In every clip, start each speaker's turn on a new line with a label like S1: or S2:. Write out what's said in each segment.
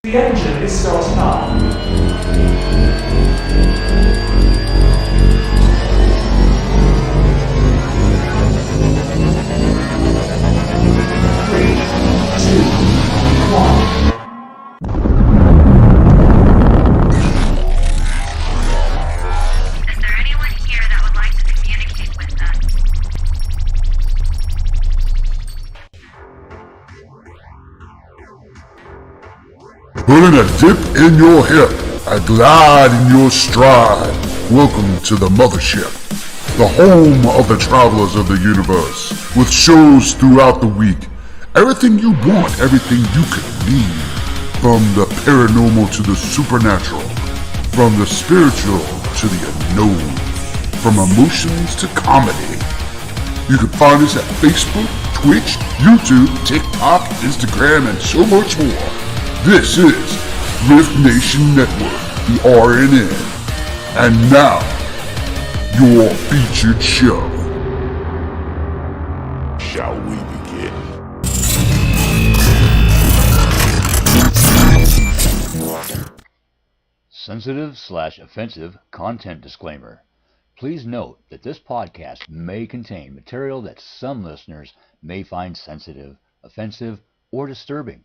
S1: The engine is starting up. 3, 2, 1.
S2: Is there anyone here that would like to communicate with us?
S3: Putting a dip in your hip, a glide in your stride. Welcome to the mothership, the home of the travelers of the universe, with shows throughout the week. Everything you want, everything you could need. From the paranormal to the supernatural, from the spiritual to the unknown, from emotions to comedy. You can find us at Facebook, Twitch, YouTube, TikTok, Instagram, and so much more. This is R.I.F.T Nation Network, the RNN. And now, your featured show. Shall we begin?
S4: Sensitive/offensive content disclaimer. Please note that this podcast may contain material that some listeners may find sensitive, offensive, or disturbing.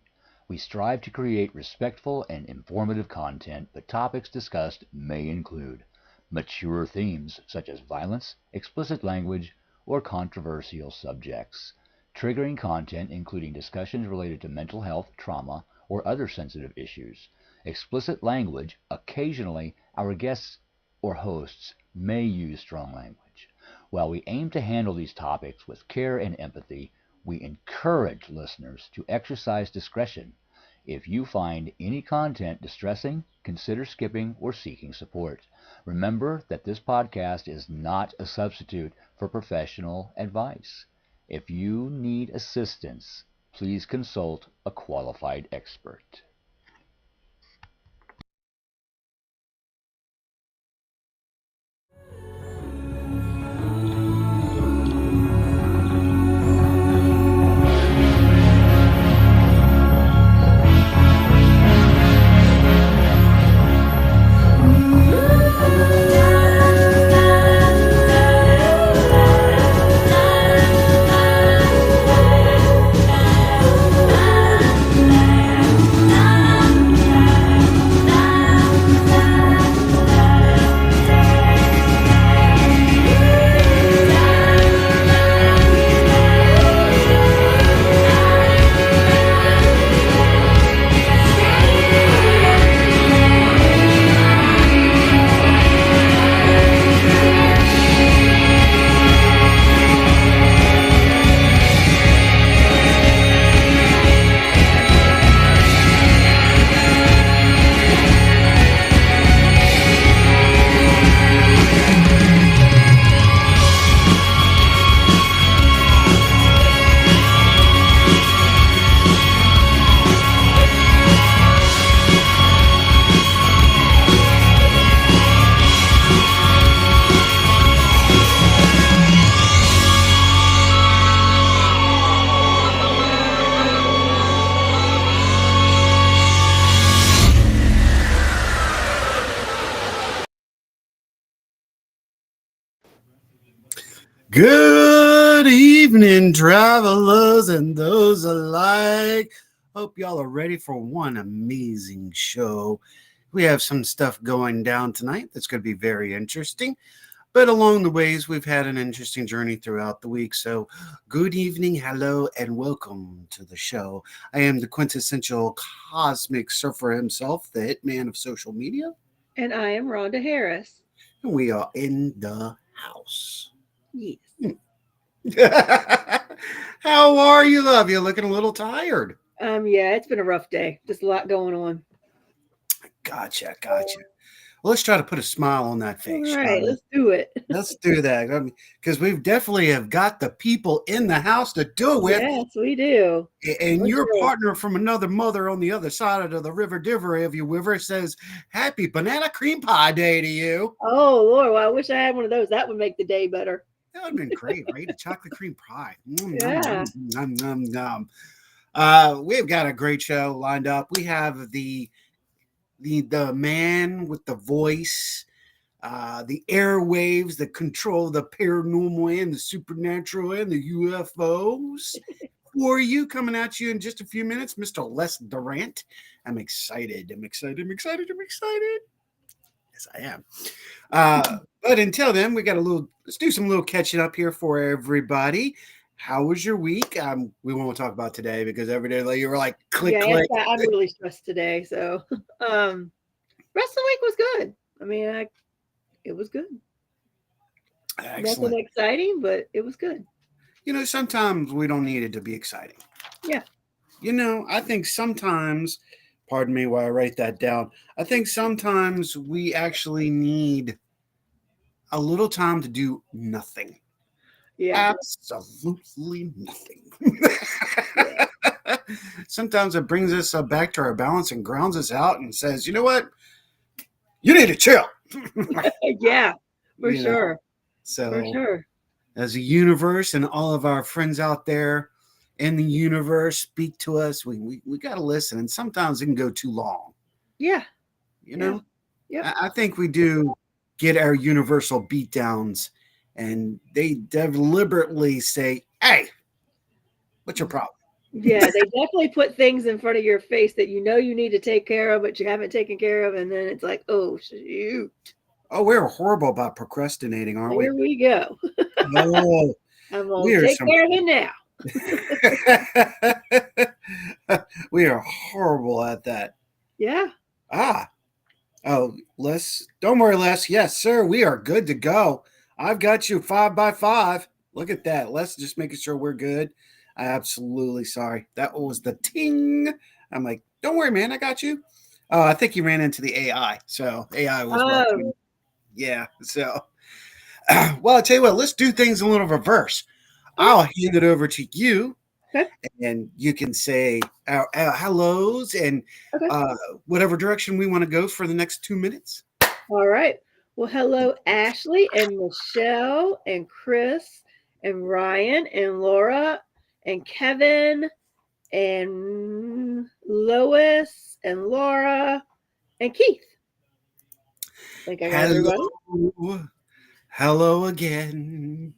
S4: We strive to create respectful and informative content, but topics discussed may include mature themes such as violence, explicit language, or controversial subjects, triggering content including discussions related to mental health, trauma, or other sensitive issues, explicit language. Occasionally, our guests or hosts may use strong language. While we aim to handle these topics with care and empathy, we encourage listeners to exercise discretion. If you find any content distressing, consider skipping or seeking support. Remember that this podcast is not a substitute for professional advice. If you need assistance, please consult a qualified expert.
S5: Good evening, travelers and those alike. Hope y'all are ready for one amazing show. We have some stuff going down tonight that's going to be very interesting. But along the ways, we've had an interesting journey throughout the week. So good evening, hello, and welcome to the show. I am the quintessential cosmic surfer himself, the hitman of social media.
S6: And I am Rhonda Harris.
S5: And we are in the house.
S6: Yes.
S5: How are you, love? You're looking a little tired.
S6: Yeah, it's been a rough day. Just a lot going on.
S5: Gotcha. Well, let's try to put a smile on that face.
S6: All right, let's do it.
S5: Let's do that. Because we definitely have got the people in the house to do it with.
S6: Yes, we do.
S5: And your partner from another mother on the other side of the river diver, if you river, says, "Happy Banana Cream Pie Day to you."
S6: Oh, Lord. Well, I wish I had one of those. That would make the day better.
S5: That would have been great, right? A chocolate cream pie.
S6: Yeah.
S5: We've got a great show lined up. We have the man with the voice, the airwaves that control the paranormal and the supernatural and the UFOs. For you, coming at you in just a few minutes, Mr. Les Durrant. I'm excited. I'm excited. Yes, I am. But until then, we got let's do some little catching up here for everybody. How was your week? We won't talk about today because every day you were like, click,
S6: Yeah,
S5: click.
S6: I'm really stressed today. So, rest of the week was good. I mean, it was good.
S5: Excellent.
S6: Nothing exciting, but it was good.
S5: Sometimes we don't need it to be exciting.
S6: Yeah.
S5: I think sometimes, pardon me while I write that down, I think sometimes we actually need a little time to do nothing.
S6: Yeah.
S5: Absolutely nothing. Sometimes it brings us back to our balance and grounds us out and says, you know what? You need to chill.
S6: Yeah, for sure.
S5: So,
S6: For sure.
S5: as a universe and all of our friends out there in the universe speak to us, we got to listen. And sometimes it can go too long.
S6: Yeah.
S5: Yep. I think we do get our universal beatdowns, and they deliberately say, hey, what's your problem?
S6: Yeah, they definitely put things in front of your face that you need to take care of, but you haven't taken care of. And then it's like, oh, shoot.
S5: Oh, we're horrible about procrastinating, aren't we?
S6: Here we go.
S5: Oh,
S6: I'm going to take care of it now.
S5: We are horrible at that.
S6: Yeah.
S5: Oh, Les, don't worry, Les. Yes, sir. We are good to go. I've got you 5x5. Look at that. Les just making sure we're good. Absolutely sorry. That was the ting. I'm like, don't worry, man. I got you. Oh, I think you ran into the AI. So AI was welcome. Yeah. So, well, I'll tell you what, let's do things a little reverse. I'll hand it over to you.
S6: Okay.
S5: And you can say our hellos and whatever direction we want to go for the next 2 minutes.
S6: All right. Well, hello, Ashley and Michelle and Chris and Ryan and Laura and Kevin and Lois and Laura and Keith. I think I got everybody.
S5: Hello again.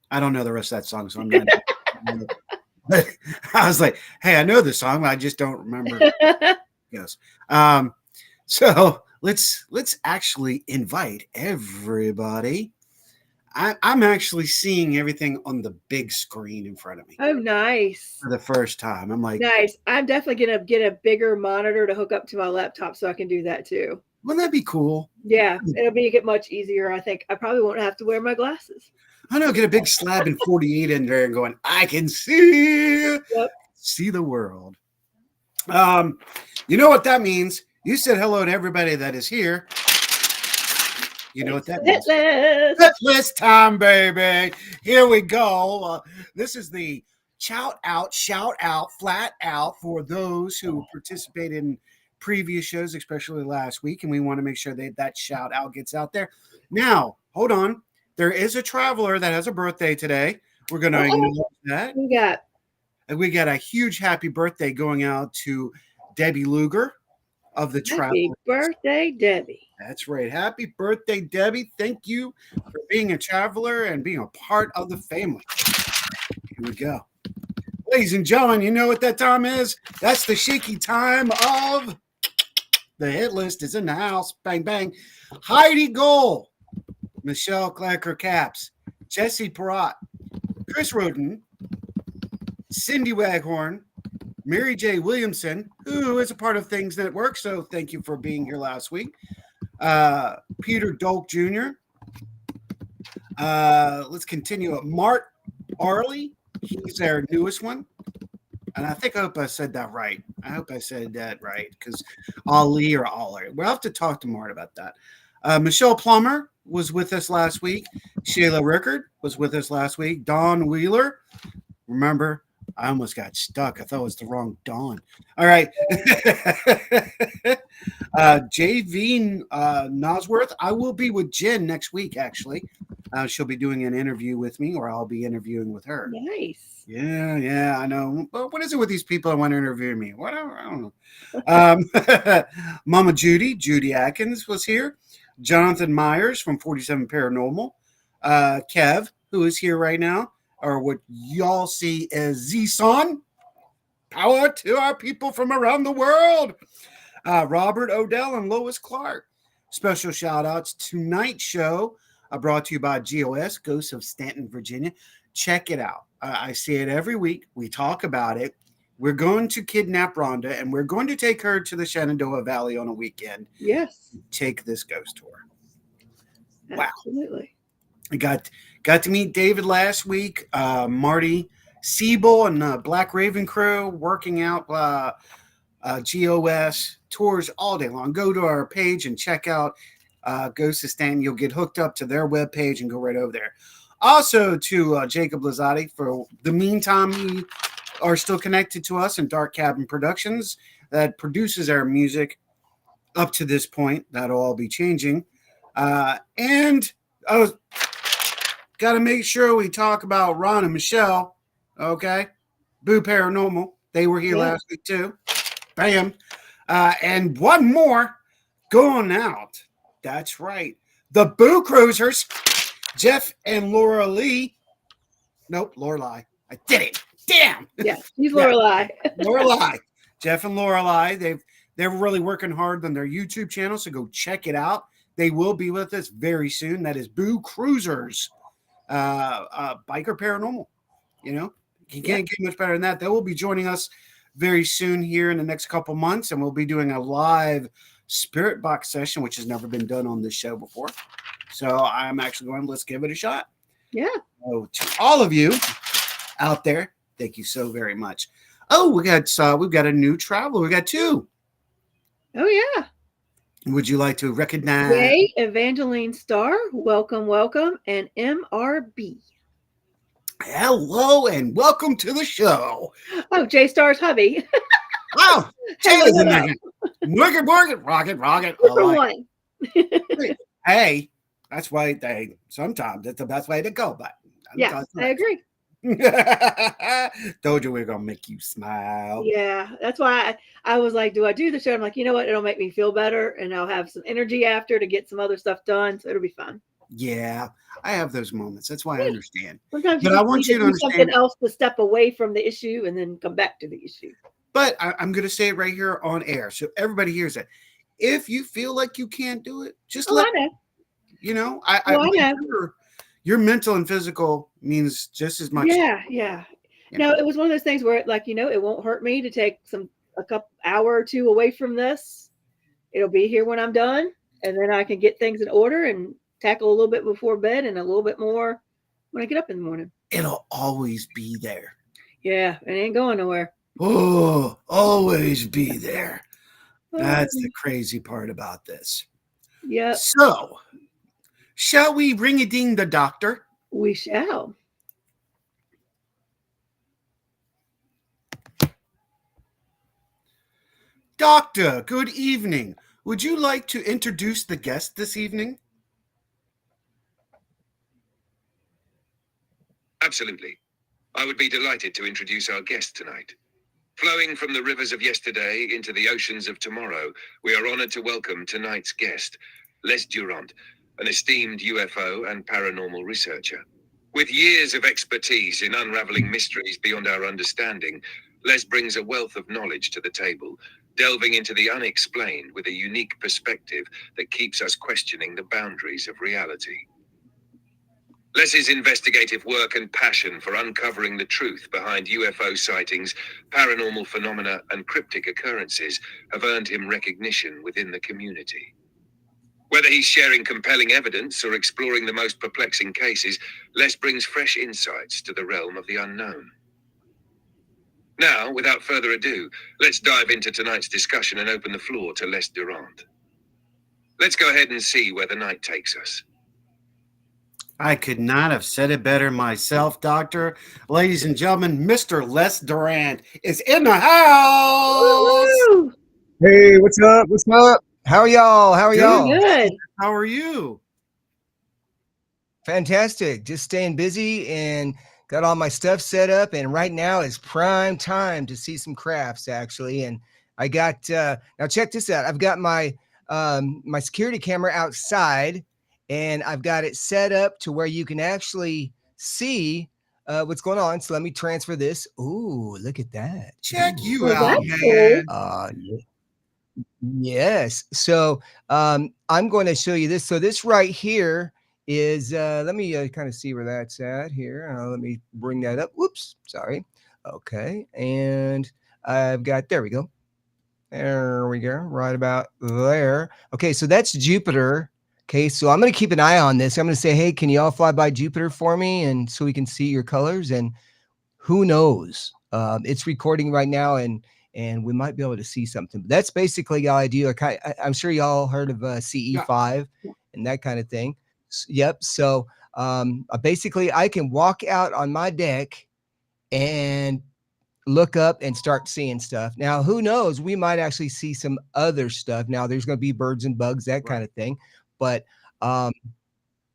S5: I don't know the rest of that song, so I'm not. I was like, hey, I know the song, I just don't remember. Yes. So let's actually invite everybody. I'm actually seeing everything on the big screen in front of me.
S6: Oh, nice.
S5: For the first time. I'm like,
S6: nice. I'm definitely going to get a bigger monitor to hook up to my laptop so I can do that too.
S5: Wouldn't that be cool?
S6: Yeah, it'll make it much easier. I think I probably won't have to wear my glasses.
S5: I know, get a big slab in 48 in there and going, I can see the world. You know what that means? You said hello to everybody that is here. You know what that means? Hit list time, baby. Here we go. This is the shout out, flat out for those who participated in previous shows, especially last week. And we want to make sure that shout out gets out there. Now, hold on. There is a traveler that has a birthday today. We're going to acknowledge that. We got a huge happy birthday going out to Debbie Luger of the Traveler.
S6: Happy birthday, Debbie.
S5: That's right. Happy birthday, Debbie. Thank you for being a traveler and being a part of the family. Here we go. Ladies and gentlemen, you know what that time is? That's the shaky time of the hit list is in the house. Bang, bang. Heidi Gold. Michelle Clacker Caps, Jesse Perrott, Chris Roden, Cindy Waghorn, Mary J. Williamson, who is a part of Things Network, so thank you for being here last week. Peter Dolk Jr. Let's continue. Mart Arley, he's our newest one. And I hope I said that right. Because Ali or Ali. We'll have to talk to Mart about that. Michelle Plummer was with us last week. Shayla Rickard was with us last week. Dawn Wheeler. Remember, I almost got stuck. I thought it was the wrong Dawn. All right. J.V. Nosworth. I will be with Jen next week, actually. She'll be doing an interview with me, or I'll be interviewing with her.
S6: Nice.
S5: Yeah, I know. But what is it with these people that want to interview me? Whatever, I don't know. Mama Judy Atkins was here. Jonathan Myers from 47 Paranormal. Kev, who is here right now, or what y'all see as Z-Son. Power to our people from around the world. Robert Odell and Lois Clark. Special shout outs. Tonight's show brought to you by GOS, Ghosts of Stanton, Virginia. Check it out. I see it every week. We talk about it. We're going to kidnap Rhonda, and we're going to take her to the Shenandoah Valley on a weekend.
S6: Yes.
S5: Take this ghost tour.
S6: Absolutely.
S5: I got to meet David last week. Marty Siebel and the Black Raven crew working out GOS tours all day long. Go to our page and check out Ghost of Stanton. You'll get hooked up to their webpage and go right over there. Also to Jacob Lazzotti. For the meantime, you are still connected to us in Dark Cabin Productions that produces our music up to this point. That'll all be changing. And I was got to make sure we talk about Ron and Michelle. Okay. Boo Paranormal. They were here last week too. Bam. And one more going out. That's right. The Boo Cruisers. Jeff and Laura Lee. Nope, Lorelei. I did it. Damn.
S6: Yeah, she's Lorelei.
S5: Lorelei. Jeff and Lorelei. They're really working hard on their YouTube channel, so go check it out. They will be with us very soon. That is Boo Cruisers. Biker Paranormal. You know, you can't get much better than that. They will be joining us very soon here in the next couple months, and we'll be doing a live spirit box session, which has never been done on this show before. So I'm actually going, let's give it a shot.
S6: Yeah.
S5: So to all of you out there, thank you so very much. Oh, we've got a new traveler. We got two.
S6: Oh yeah.
S5: Would you like to recognize?
S6: Ray Evangeline Starr, welcome, and MRB.
S5: Hello and welcome to the show.
S6: Oh, J Star's hubby.
S5: Oh,
S6: Hello,
S5: Taylor's in
S6: hello.
S5: there. Rocket.
S6: Number one.
S5: Hey, that's why sometimes that's the best way to go. But
S6: Yeah, I agree.
S5: Told you we are gonna make you smile.
S6: Yeah, that's why I was like, do I do the show? I'm like, you know what? It'll make me feel better, and I'll have some energy after to get some other stuff done. So it'll be fun.
S5: Yeah, I have those moments. That's why I understand.
S6: Sometimes
S5: But I want you to
S6: do
S5: understand
S6: something else to step away from the issue and then come back to the issue.
S5: But I'm going to say it right here on air, so everybody hears it. If you feel like you can't do it, just
S6: I know.
S5: you know.
S6: I know.
S5: Your mental and physical means just as much.
S6: Yeah.
S5: Yeah.
S6: No, it was one of those things where, it won't hurt me to take a couple hour or two away from this. It'll be here when I'm done, and then I can get things in order and tackle a little bit before bed and a little bit more when I get up in the morning.
S5: It'll always be there.
S6: Yeah, it ain't going nowhere.
S5: Oh, always be there. That's the crazy part about this.
S6: Yeah.
S5: So, shall we ring-a-ding the doctor?
S6: We shall.
S5: Doctor, good evening. Would you like to introduce the guest this evening?
S7: Absolutely. I would be delighted to introduce our guest tonight. Flowing from the rivers of yesterday into the oceans of tomorrow, we are honored to welcome tonight's guest, Les Durrant, an esteemed UFO and paranormal researcher. With years of expertise in unraveling mysteries beyond our understanding, Les brings a wealth of knowledge to the table, delving into the unexplained with a unique perspective that keeps us questioning the boundaries of reality. Les's investigative work and passion for uncovering the truth behind UFO sightings, paranormal phenomena, and cryptic occurrences have earned him recognition within the community. Whether he's sharing compelling evidence or exploring the most perplexing cases, Les brings fresh insights to the realm of the unknown. Now, without further ado, let's dive into tonight's discussion and open the floor to Les Durrant. Let's go ahead and see where the night takes us.
S5: I could not have said it better myself, Doctor. Ladies and gentlemen, Mr. Les Durrant is in the house.
S6: Woo!
S8: Hey, what's up? What's up? How are y'all? How are y'all?
S6: Good.
S5: How are you?
S9: Fantastic. Just staying busy and got all my stuff set up. And right now is prime time to see some crafts, actually. And I got now check this out. I've got my my security camera outside, and I've got it set up to where you can actually see what's going on. So let me transfer this. Ooh, look at that.
S5: Check
S9: Ooh.
S5: you
S6: Well,
S5: out,
S6: that's cool.
S5: man.
S9: Yes. So I'm going to show you this. So this right here is, let me kind of see where that's at here. Let me bring that up. Whoops. Sorry. Okay. And I've got, there we go. There we go. Right about there. Okay. So that's Jupiter. Okay. So I'm going to keep an eye on this. I'm going to say, hey, can you all fly by Jupiter for me? And so we can see your colors, and who knows? It's recording right now, and we might be able to see something. But that's basically the idea. I'm sure y'all heard of CE5 and that kind of thing. Yep. So basically, I can walk out on my deck and look up and start seeing stuff. Now, who knows? We might actually see some other stuff. Now, there's going to be birds and bugs, that kind of thing. But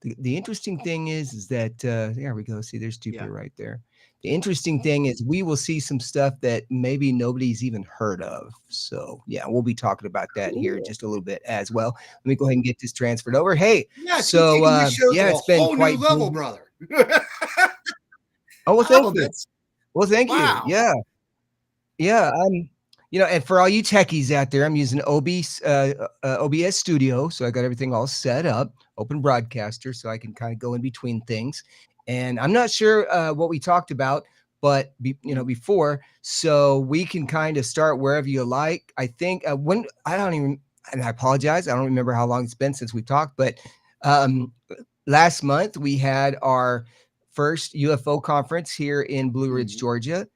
S9: the interesting thing is that there we go. See, there's Jupiter right there. The interesting thing is we will see some stuff that maybe nobody's even heard of. So yeah, we'll be talking about that here in just a little bit as well. Let me go ahead and get this transferred over. Hey,
S5: Yeah,
S9: so
S5: taking this show
S9: yeah,
S5: to
S9: it's
S5: a
S9: been
S5: whole
S9: quite
S5: new level,
S9: busy.
S5: brother.
S9: Oh, well, thank you.
S5: That's
S9: Well, thank
S5: wow.
S9: you. Yeah. Yeah, you know, and for all you techies out there, I'm using OBS Studio, so I got everything all set up, open broadcaster, so I can kind of go in between things. And I'm not sure what we talked about, but you know, before, so we can kind of start wherever you like. I think when I don't even, and I apologize, I don't remember how long it's been since we talked, but last month we had our first UFO conference here in Blue Ridge, Georgia,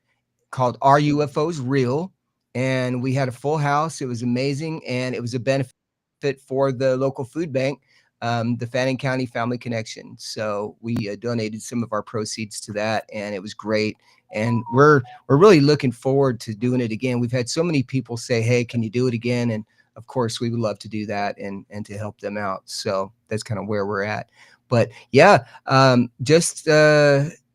S9: called Are UFOs Real? And we had a full house. It was amazing. And it was a benefit for the local food bank, the Fannin County Family Connection. So we donated some of our proceeds to that, and it was great. And we're really looking forward to doing it again. We've had so many people say, hey, can you do it again? And of course, we would love to do that and to help them out. So that's kind of where we're at. But yeah, just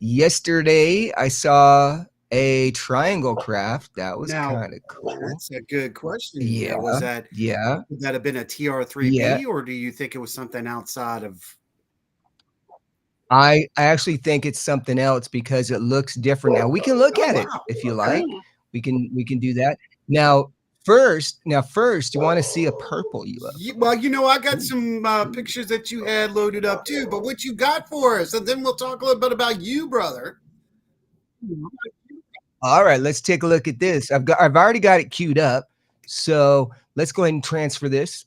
S9: yesterday I saw a triangle craft. That was
S5: Now,
S9: kind of cool.
S5: that's a good question.
S9: Yeah.
S5: Was that
S9: Yeah.
S5: would that have been a TR3B,
S9: Yeah.
S5: or do you think it was something outside of?
S9: I actually think it's something else because it looks different. Now we can look at it
S5: Wow.
S9: if you
S5: Okay.
S9: like. We can do that. Now first, you want to see a purple UFO.
S5: Well, you know, I got some pictures that you had loaded up too, but what you got for us? And then we'll talk a little bit about you, brother.
S9: All right, let's take a look at this. I've already got it queued up. So let's go ahead and transfer this.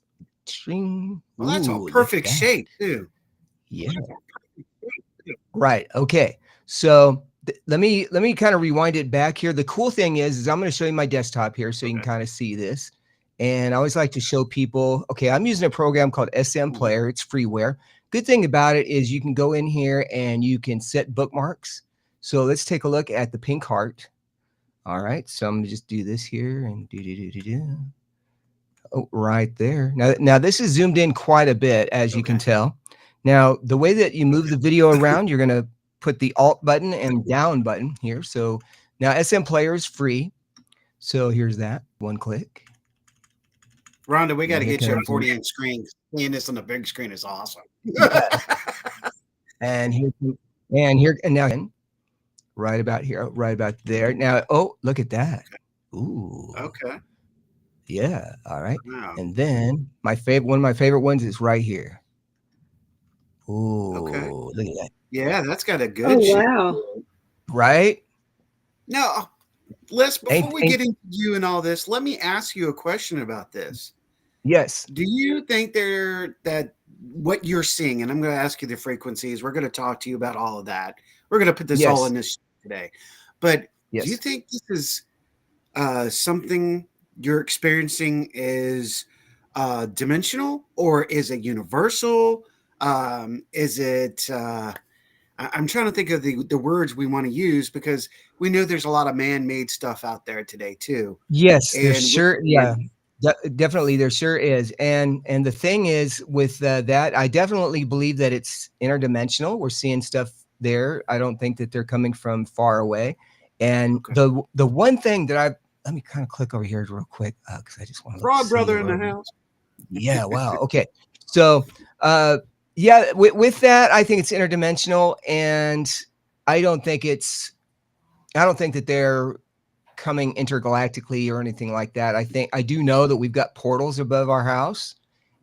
S5: Well, that's a
S9: Ooh, look at
S5: perfect
S9: that.
S5: shape too.
S9: Yeah. Right. Okay. So let me kind of rewind it back here. The cool thing is I'm going to show you my desktop here so you can kind of see this. And I always like to show people, okay, I'm using a program called SM Player. It's freeware. Good thing about it is you can go in here and you can set bookmarks. So let's take a look at the pink heart. All right. So I'm going to just do this here and do. Oh, right there. Now this is zoomed in quite a bit, as you can tell. Now, the way that you move the video around, you're going to put the Alt button and down button here. So now SM Player is free. So here's that. One click.
S5: Rhonda, we got to
S9: here
S5: get you a
S9: comes-
S5: 40-inch screen. Seeing this on the big screen is awesome.
S9: And now right about here, right about there. Now, oh, look at that. Ooh.
S5: Okay.
S9: Yeah. All right.
S5: Wow.
S9: And then one of my favorite ones is right here. Ooh.
S5: Okay.
S9: Look at that.
S5: Yeah, that's got a good
S6: Oh,
S5: shape.
S6: wow.
S9: Right?
S5: Now, Les, before
S9: Ain't-
S5: we get into you and all this, let me ask you a question about this.
S9: Yes.
S5: Do you think that what you're seeing, and I'm going to ask you the frequencies, we're going to talk to you about all of that. We're going to put this all in this today. But
S9: Yes.
S5: do you think this is something you're experiencing is dimensional, or is it universal? Is it I'm trying to think of the words we want to use, because we know there's a lot of man-made stuff out there today too.
S9: Yes,
S5: And
S9: there's sure. Yeah. Definitely, there sure is. And the thing is with that, I definitely believe that it's interdimensional. We're seeing stuff there. I don't think that they're coming from far away. And
S5: Okay.
S9: the one thing that let me kind of click over here real quick because I just want to
S5: Frog
S9: see
S5: brother in the
S9: where
S5: house.
S9: yeah, wow. Okay. So, yeah, with that, I think it's interdimensional, and I don't think that they're coming intergalactically or anything like that. I do know that we've got portals above our house,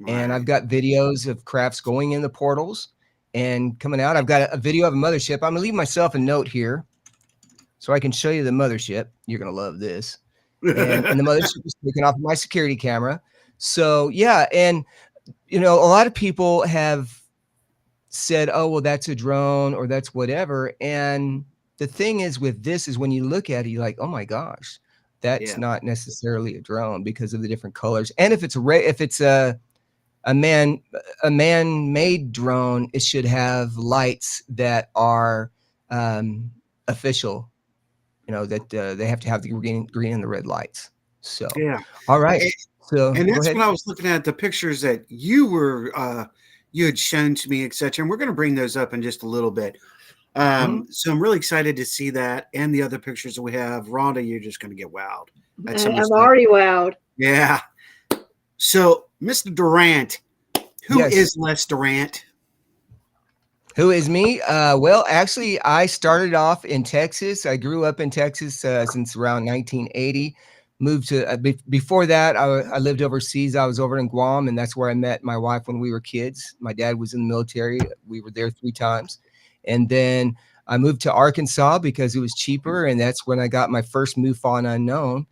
S9: and I've got videos of crafts going in the portals and coming out. I've got a video of a mothership. I'm gonna leave myself a note here so I can show you the mothership. You're gonna love this. And the mothership was taken off of my security camera. So yeah, and a lot of people have said, oh, well, that's a drone or that's whatever. And the thing is with this is when you look at it, you're like, oh my gosh, that's not necessarily a drone because of the different colors. And if it's a man-made drone, it should have lights that are official, that they have to have the green and the red lights. So,
S5: Yeah.
S9: all right. So
S5: And
S9: go
S5: that's
S9: ahead.
S5: when I was looking at the pictures that you had shown to me, etc. And we're going to bring those up in just a little bit. So I'm really excited to see that and the other pictures that we have. Rhonda, you're just going to get wowed.
S6: I'm already wowed.
S5: Yeah. So, Mr. Durrant, who
S9: Yes.
S5: is Les Durrant?
S9: Who is me? Well, actually, I started off in Texas. I grew up in Texas since around 1980. Moved to before that, I lived overseas. I was over in Guam, and that's where I met my wife when we were kids. My dad was in the military. We were there 3 times, and then I moved to Arkansas because it was cheaper, and that's when I got my first MUFON unknown.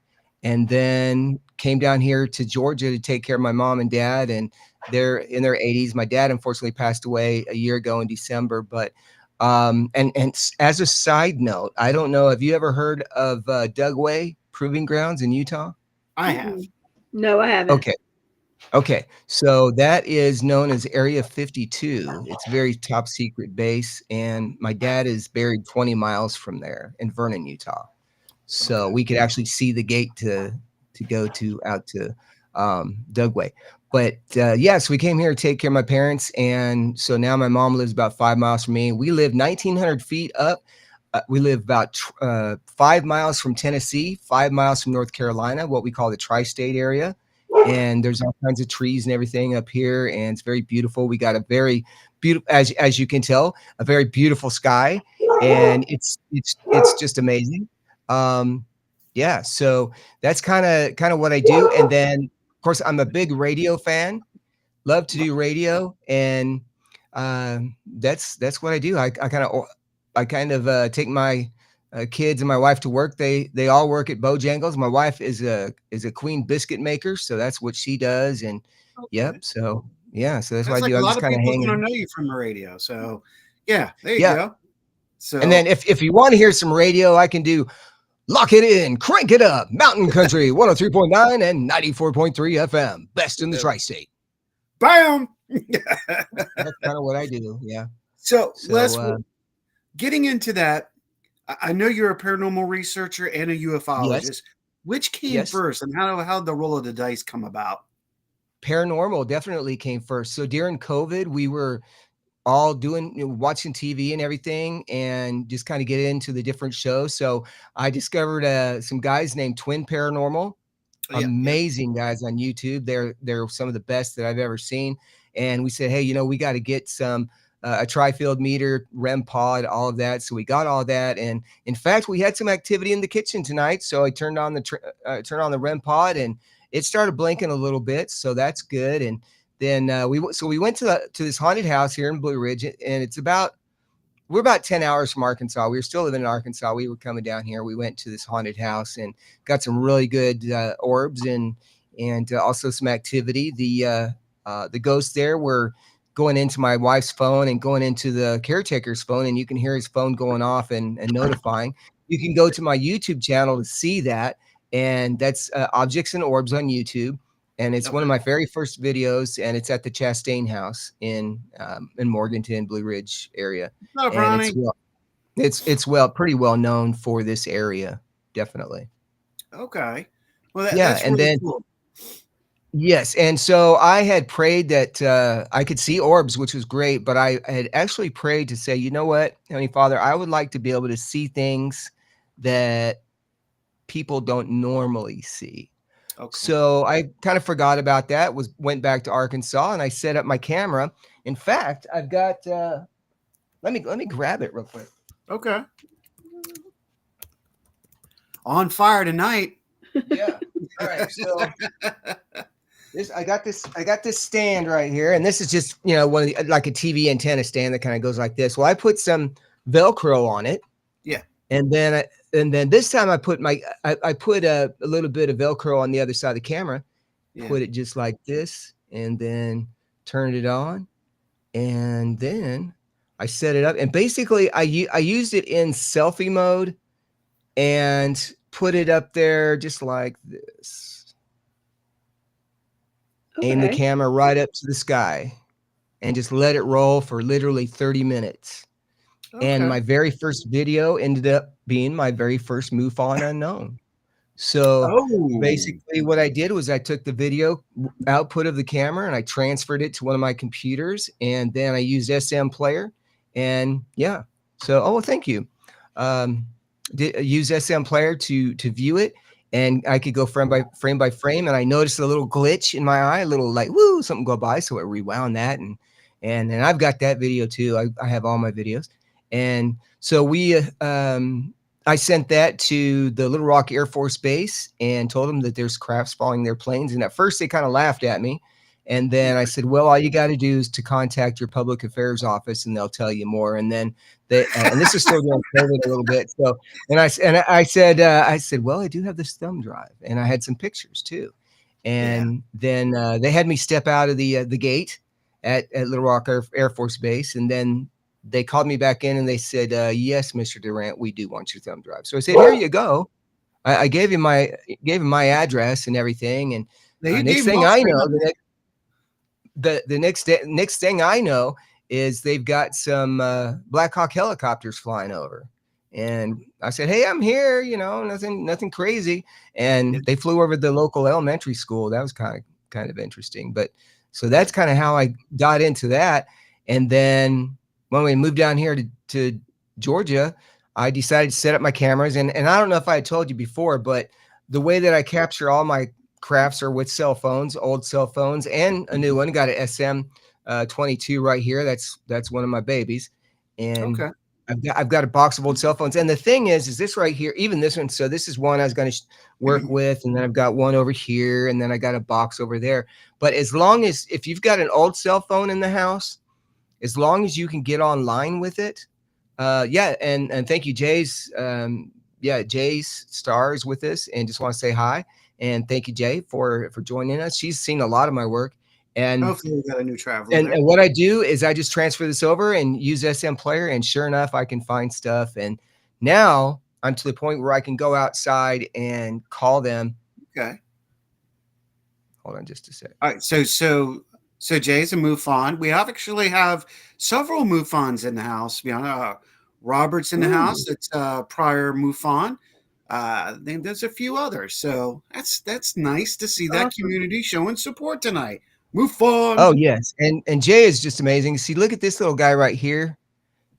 S9: And then came down here to Georgia to take care of my mom and dad, and they're in their 80s. My dad unfortunately passed away a year ago in December, but and as a side note, I don't know, have you ever heard of Dugway Proving Grounds in Utah?
S5: I have.
S6: No, I haven't.
S9: Okay. So that is known as Area 52. It's a very top secret base, and my dad is buried 20 miles from there in Vernon, Utah. So we could actually see the gate to go to out to Dugway. But yes, we came here to take care of my parents, and so now my mom lives about 5 miles from me. We live 1,900 feet up. We live about 5 miles from Tennessee, 5 miles from North Carolina, what we call the tri-state area. And there's all kinds of trees and everything up here, and it's very beautiful. We got a very beautiful, as you can tell, a very beautiful sky, and it's just amazing. Yeah, so that's kind of what I do. And then of course I'm a big radio fan, love to do radio, and that's what I do. I kind of take my kids and my wife to work. They all work at Bojangles. My wife is a queen biscuit maker, so that's what she does. And yep, so yeah, so that's what I
S5: Like
S9: do.
S5: a
S9: I'm
S5: lot
S9: just
S5: of
S9: kind of
S5: people
S9: hanging.
S5: going to know you from the radio. So, yeah, there you
S9: Yeah.
S5: go. So,
S9: And then if you want to hear some radio, I can do Lock It In, Crank It Up, Mountain Country, 103.9 and 94.3 FM, best in the tri-state.
S5: bam.
S9: That's kind of what I do. Yeah.
S5: So Les, getting into that, I know you're a paranormal researcher and a ufologist.
S9: Yes.
S5: Which came
S9: Yes.
S5: first, and how did the roll of the dice come about?
S9: Paranormal definitely came first. So during COVID, we were all doing, watching TV and everything, and just kind of get into the different shows. So I discovered some guys named Twin Paranormal, amazing guys on YouTube. They're some of the best that I've ever seen. And we said, hey, we got to get some a tri-field meter, REM pod, all of that. So we got all that, and in fact, we had some activity in the kitchen tonight. So I turned on the REM pod, and it started blinking a little bit. So that's good. And then we went to this haunted house here in Blue Ridge, and we're about 10 hours from Arkansas. We were still living in Arkansas. We were coming down here. We went to this haunted house and got some really good orbs and also some activity. The ghosts there were going into my wife's phone and going into the caretaker's phone, and you can hear his phone going off and notifying. You can go to my YouTube channel to see that, and that's Objects and Orbs on YouTube. And it's one of my very first videos, and it's at the Chastain House in Morganton, Blue Ridge area. And it's pretty well known for this area, definitely.
S5: Okay. Well,
S9: yeah,
S5: that's
S9: and
S5: really
S9: then
S5: cool.
S9: Yes, and so I had prayed that I could see orbs, which was great, but I had actually prayed to say, you know what, Heavenly Father, I would like to be able to see things that people don't normally see.
S5: Okay.
S9: So I kind of forgot about that. Went back to Arkansas and I set up my camera. In fact, I've got. Let me grab it real quick.
S5: Okay. On fire tonight.
S9: Yeah. All right. So I got this stand right here, and this is just one of the, like a TV antenna stand that kind of goes like this. Well, I put some Velcro on it.
S5: Yeah.
S9: And then this time I put I put a little bit of Velcro on the other side of the camera.
S5: Yeah.
S9: Put it just like this, and then turned it on, and then I set it up, and basically I used it in selfie mode and put it up there just like this. Aim the
S6: Okay.
S9: camera right up to the sky and just let it roll for literally 30 minutes. And
S5: Okay.
S9: my very first video ended up being my very first MUFON unknown. So
S5: Oh.
S9: basically what I did was I took the video output of the camera and I transferred it to one of my computers, and then I used SM Player, and yeah. So well, thank you. Use SM Player to view it, and I could go frame by frame, and I noticed a little glitch in my eye, a little like woo, something go by, so I rewound that, and I've got that video too. I have all my videos, and so I sent that to the Little Rock Air Force Base and told them that there's crafts following their planes. And at first they kind of laughed at me. And then I said, well, all you got to do is to contact your public affairs office and they'll tell you more. And then and this is still during COVID a little bit. So, and I said, well, I do have this thumb drive, and I had some pictures too. And then they had me step out of the gate at Little Rock Air Force Base. And then they called me back in and they said, yes, Mr. Durrant, we do want your thumb drive. So I said, here you go. I gave him my address and everything. And next thing I know, the next thing I know is they've got some Black Hawk helicopters flying over. And I said, hey, I'm here, nothing crazy. And they flew over the local elementary school. That was kind of interesting. But so that's kind of how I got into that. And then when we moved down here to Georgia, I decided to set up my cameras. And I don't know if I had told you before, but the way that I capture all my crafts are with cell phones, old cell phones, and a new one. Got an SM22 right here. That's one of my babies. And
S5: Okay.
S9: I've got a box of old cell phones. And the thing is this right here, even this one. So this is one I was going to work with. And then I've got one over here. And then I got a box over there. But if you've got an old cell phone in the house, as long as you can get online with it. And thank you, Jay's. Jay's stars with us, and just want to say hi. And thank you, Jay, for joining us. She's seen a lot of my work. And
S5: hopefully we got a new traveler.
S9: And what I do is I just transfer this over and use SM Player, and sure enough, I can find stuff. And now I'm to the point where I can go outside and call them.
S5: Okay.
S9: Hold on just a sec.
S5: All right. So Jay's a MUFON. We actually have several MUFONs in the house. Robert's in the house. It's prior MUFON. Then there's a few others. So that's nice to see that community showing support tonight. MUFON.
S9: Oh yes, and Jay is just amazing. See, look at this little guy right here.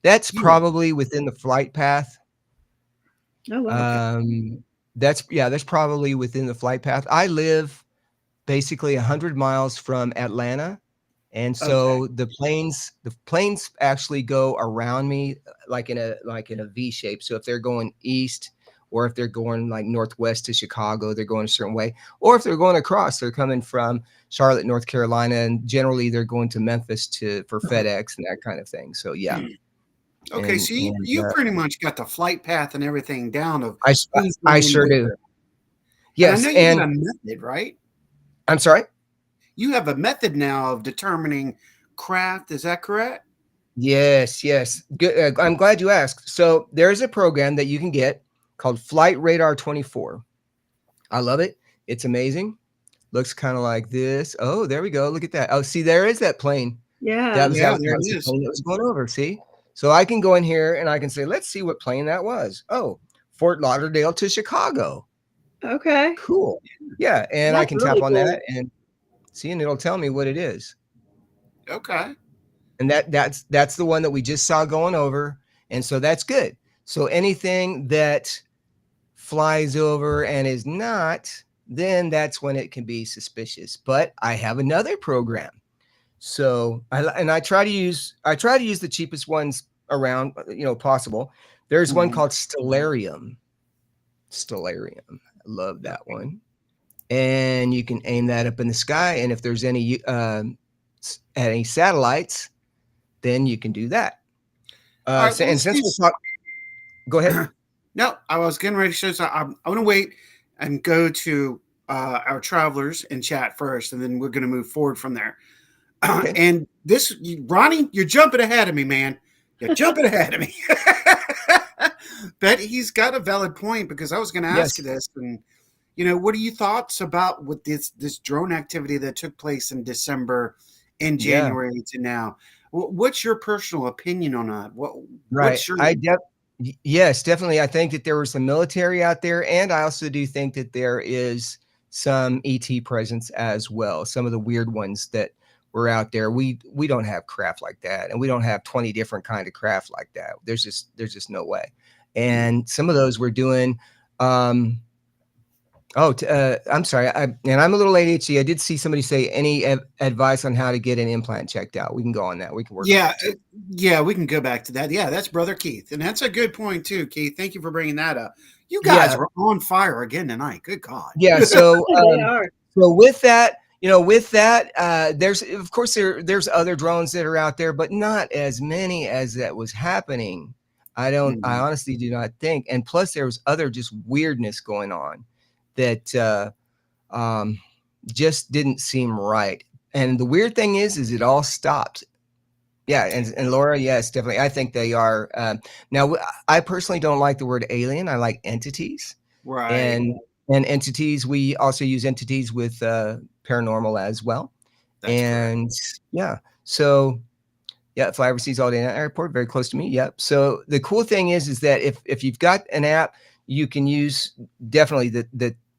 S9: That's probably within the flight path.
S6: Oh wow.
S9: That's probably within the flight path. I live basically 100 miles from Atlanta, and so the planes actually go around me like in a V shape. So if they're going east, or if they're going like northwest to Chicago, they're going a certain way. Or if they're going across, they're coming from Charlotte, North Carolina, and generally they're going to Memphis for FedEx and that kind of thing. So yeah.
S5: Okay, so you pretty much got the flight path and everything down.
S9: I sure do. Yes,
S5: and I know you have a method, right?
S9: I'm sorry?
S5: You have a method now of determining craft. Is that correct?
S9: Yes. Good. I'm glad you asked. So there's a program that you can get called Flight Radar 24. I love it. It's amazing. Looks kind of like this. Oh, there we go. Look at that. Oh, see, there is that plane.
S6: Yeah.
S9: That was the plane that was going over. See? So I can go in here and I can say, let's see what plane that was. Oh, Fort Lauderdale to Chicago.
S6: Okay.
S9: Cool. Yeah. And I can tap on that. And See, and it'll tell me what it is.
S5: Okay.
S9: And that's the one that we just saw going over. And so that's good. So anything that flies over and is not, then that's when it can be suspicious. But I have another program. So I try to use the cheapest ones around, possible. There's one called Stellarium. Stellarium. I love that one. And you can aim that up in the sky. And if there's any satellites, then you can do that.
S5: All right, well,
S9: And since we'll talk, go ahead.
S5: No, I was getting ready to show. So I'm going to wait and go to our travelers in chat first, and then we're going to move forward from there.
S9: Okay.
S5: And Ronnie, you're jumping ahead of me, man. You're jumping ahead of me. But he's got a valid point, because I was going to ask you this, and what are your thoughts about with this drone activity that took place in December and January to now? What's your personal opinion on that? What's your
S9: Yes, definitely. I think that there was some military out there, and I also do think that there is some ET presence as well. Some of the weird ones that were out there. We don't have craft like that, and we don't have 20 different kind of craft like that. There's just no way. And some of those we're doing. I'm sorry. I'm a little ADHD. I did see somebody say any advice on how to get an implant checked out. We can go on that. We can work.
S5: Yeah, we can go back to that. Yeah, that's Brother Keith, and that's a good point too, Keith. Thank you for bringing that up. You guys are on fire again tonight. Good God.
S9: Yeah. So,
S6: They are.
S9: so with that, there's of course there's other drones that are out there, but not as many as that was happening. I honestly do not think. And plus, there was other just weirdness going on that just didn't seem right. And the weird thing is it all stopped. Yeah, and Laura, yes, definitely. I think they are. Now, I personally don't like the word alien. I like entities.
S5: Right.
S9: And entities, we also use entities with paranormal as well. Correct. Yeah, so yeah, Flyover Seas All Day Night Airport, very close to me. Yep. So the cool thing is that if you've got an app, you can use definitely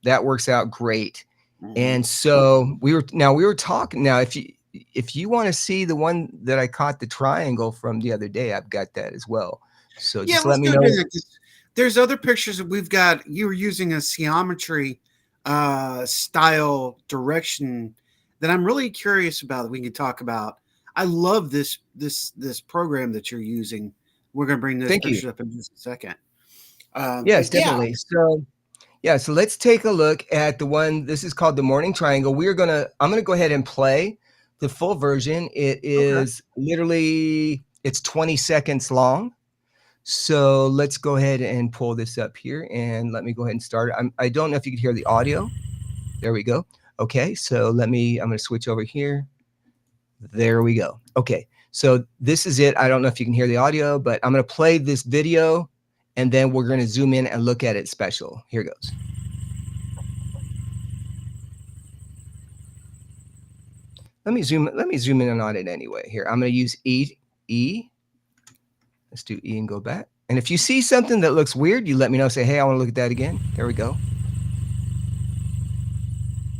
S9: that works out great. And so we were talking. Now, if you want to see the one that I caught the triangle from the other day, I've got that as well. So just let me know.
S5: There's other pictures that we've got. You were using a geometry style direction that I'm really curious about that we can talk about. I love this program that you're using. We're going to bring this picture up in just a second.
S9: Yes, definitely. So let's take a look at the one. This is called the Morning Triangle. I'm gonna go ahead and play the full version. It is literally, it's 20 seconds long. So let's go ahead and pull this up here, and let me go ahead and start it. I don't know if you could hear the audio. There we go. Okay, so I'm gonna switch over here. There we go. Okay, so this is it. I don't know if you can hear the audio, but I'm gonna play this video, and then we're gonna zoom in and look at it special. Here goes. Let me zoom in on it anyway. Here, I'm gonna use E. Let's do E and go back. And if you see something that looks weird, you let me know. Say, hey, I want to look at that again. There we go.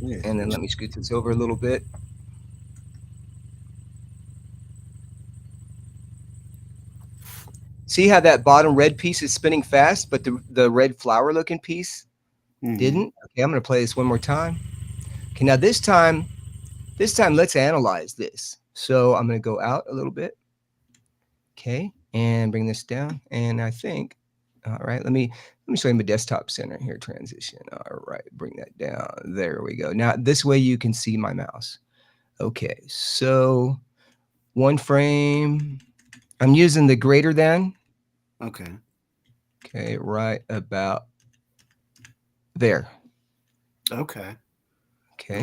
S9: And then let me scoot this over a little bit. See how that bottom red piece is spinning fast, but the red flower looking piece didn't? Okay, I'm going to play this one more time. Okay, now this time, let's analyze this. So I'm going to go out a little bit. Okay, and bring this down. And I think, all right, let me show you my desktop center here, transition. All right, bring that down. There we go. Now this way you can see my mouse. Okay, so one frame. I'm using the greater than. Okay, right about there. Okay,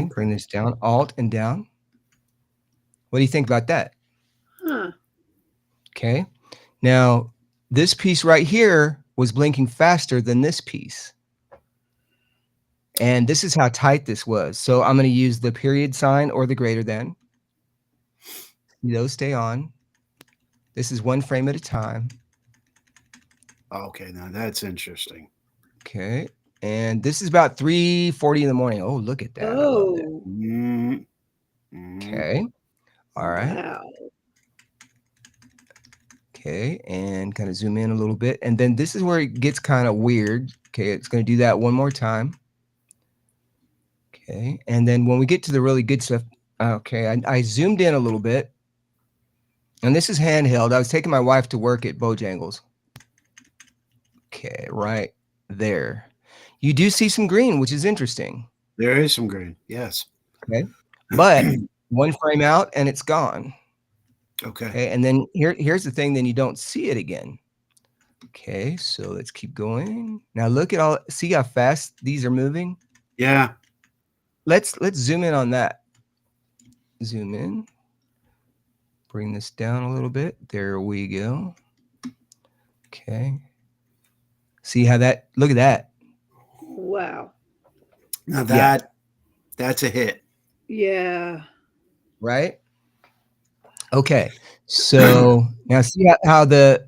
S9: bring this down, Alt and down. What do you think about that? Okay, now this piece right here was blinking faster than this piece. And this is how tight this was. So I'm going to use the period sign or the greater than. Those stay on. This is one frame at a time.
S5: Okay, now that's interesting.
S9: Okay, and this is about 3:40 in the morning. Oh, look at that. I love that. Okay. All right.
S6: Wow.
S9: Okay. And kind of zoom in a little bit. And then this is where it gets kind of weird. Okay. It's going to do that one more time. Okay. And then when we get to the really good stuff, okay, I zoomed in a little bit. And this is handheld. I was taking my wife to work at Bojangles. Okay, right there. You do see some green, which is interesting.
S5: There is some green. Yes.
S9: Okay. But one frame out and it's gone.
S5: Okay.
S9: Okay. And then here's the thing, then you don't see it again. Okay, so let's keep going. Now look at all, see how fast these are moving?
S5: Yeah.
S9: Let's zoom in on that. Zoom in. Bring this down a little bit. There we go. Okay. See how that, look at that.
S6: Wow.
S5: Now
S9: Yeah.
S5: that's a hit.
S6: Yeah.
S9: Right? Okay. So now see how the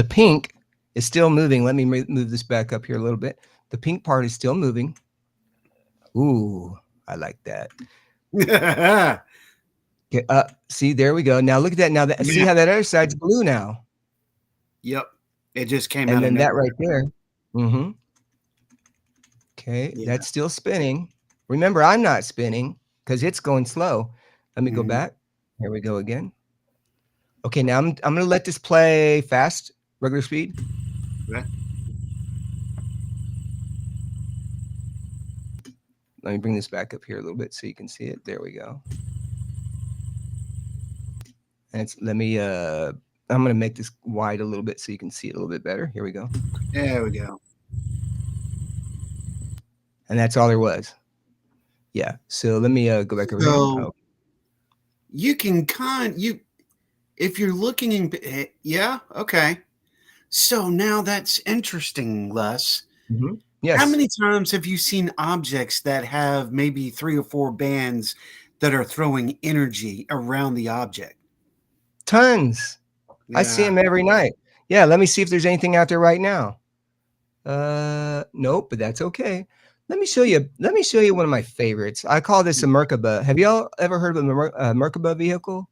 S9: pink is still moving. Let me move this back up here a little bit. The pink part is still moving. Ooh, I like that. Okay, see, there we go. Now look at that. Now that, see how that other side's blue now.
S5: Yep. It just came
S9: And
S5: out
S9: then
S5: of
S9: that
S5: nowhere.
S9: right there. Mm-hmm. Okay,
S5: Yeah.
S9: that's still spinning. Remember, I'm not spinning because it's going slow. Let me go back. Here we go again. Okay, now I'm gonna let this play fast, regular speed.
S5: Okay.
S9: Let me bring this back up here a little bit so you can see it. There we go. And it's, let me I'm gonna make this wide a little bit so you can see it a little bit better. Here we go.
S5: There we go.
S9: And that's all there was. Yeah. So let me go back over here. Oh.
S5: You can if you're looking in, yeah, okay. So now that's interesting, Les.
S9: Yes.
S5: How many times have you seen objects that have maybe 3 or 4 bands that are throwing energy around the object?
S9: Tons. I see them every night. Yeah. Let me see if there's anything out there right now. Nope, but that's okay. Let me show you one of my favorites. I call this a Merkaba. Have y'all ever heard of a Merkaba vehicle?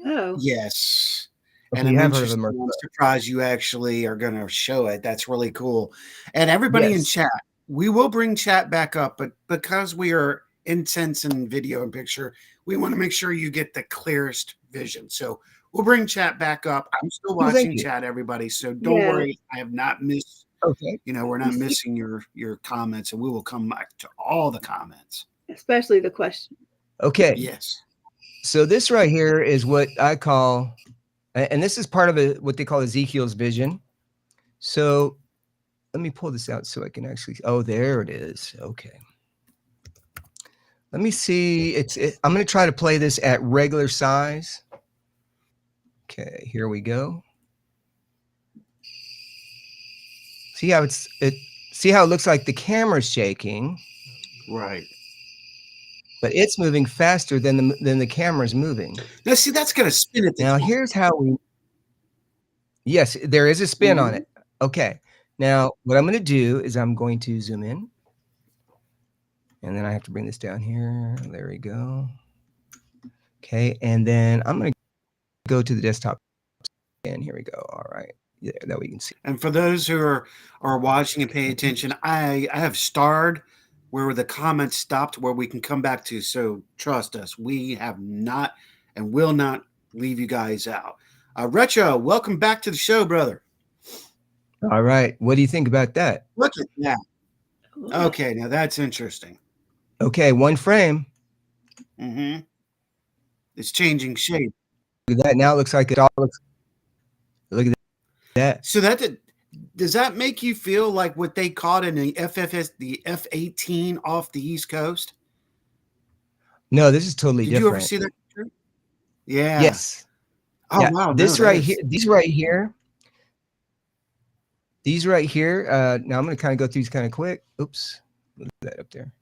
S6: No.
S5: Yes.
S9: Okay,
S5: And
S9: you
S5: I'm
S9: have heard of a
S5: interested.
S9: Merkaba.
S5: I'm surprised you actually are going to show it. That's really cool. And everybody in
S9: Yes.
S5: chat, we will bring chat back up, but because we are intense in video and picture, we want to make sure you get the clearest vision. So we'll bring chat back up. I'm still
S9: Well, thank
S5: watching
S9: you.
S5: chat, everybody. So don't
S6: Yeah.
S5: worry. I have not missed,
S9: Okay.
S5: we're not missing your comments, and we will come back to all the comments.
S6: Especially the question.
S9: Okay.
S5: Yes.
S9: So this right here is what I call, and this is part of what they call Ezekiel's vision. So let me pull this out so I can actually, oh, there it is. Okay. Let me see. I'm going to try to play this at regular size. Okay, here we go. See how see how it looks like the camera's shaking.
S5: Right.
S9: But it's moving faster than the camera's moving.
S5: Now, see, that's going to spin it.
S9: Now, here's how yes, there is a spin on it. Okay. Now, what I'm going to do is I'm going to zoom in. And then I have to bring this down here. There we go. Okay. And then I'm going to go to the desktop. And here we go. All right. Yeah, that we can see.
S5: And for those who are watching and paying attention, I have starred where the comments stopped, where we can come back to. So trust us, we have not and will not leave you guys out. Retro, welcome back to the show, brother.
S9: All right. What do you think about that?
S5: Look at that. Okay, now that's interesting.
S9: Okay, one frame.
S5: Mm-hmm. It's changing shape.
S9: Look at that. Now it looks like it all looks. Look at that.
S5: So does that make you feel like what they caught in the the F-18 off the East Coast?
S9: No, this is totally
S5: Did
S9: different.
S5: you ever see that picture? Yeah.
S9: Yes.
S5: Oh,
S9: yeah.
S5: wow.
S9: This right here. These right here. Now I'm going to kind of go through these kind of quick. Oops. Look at that up there.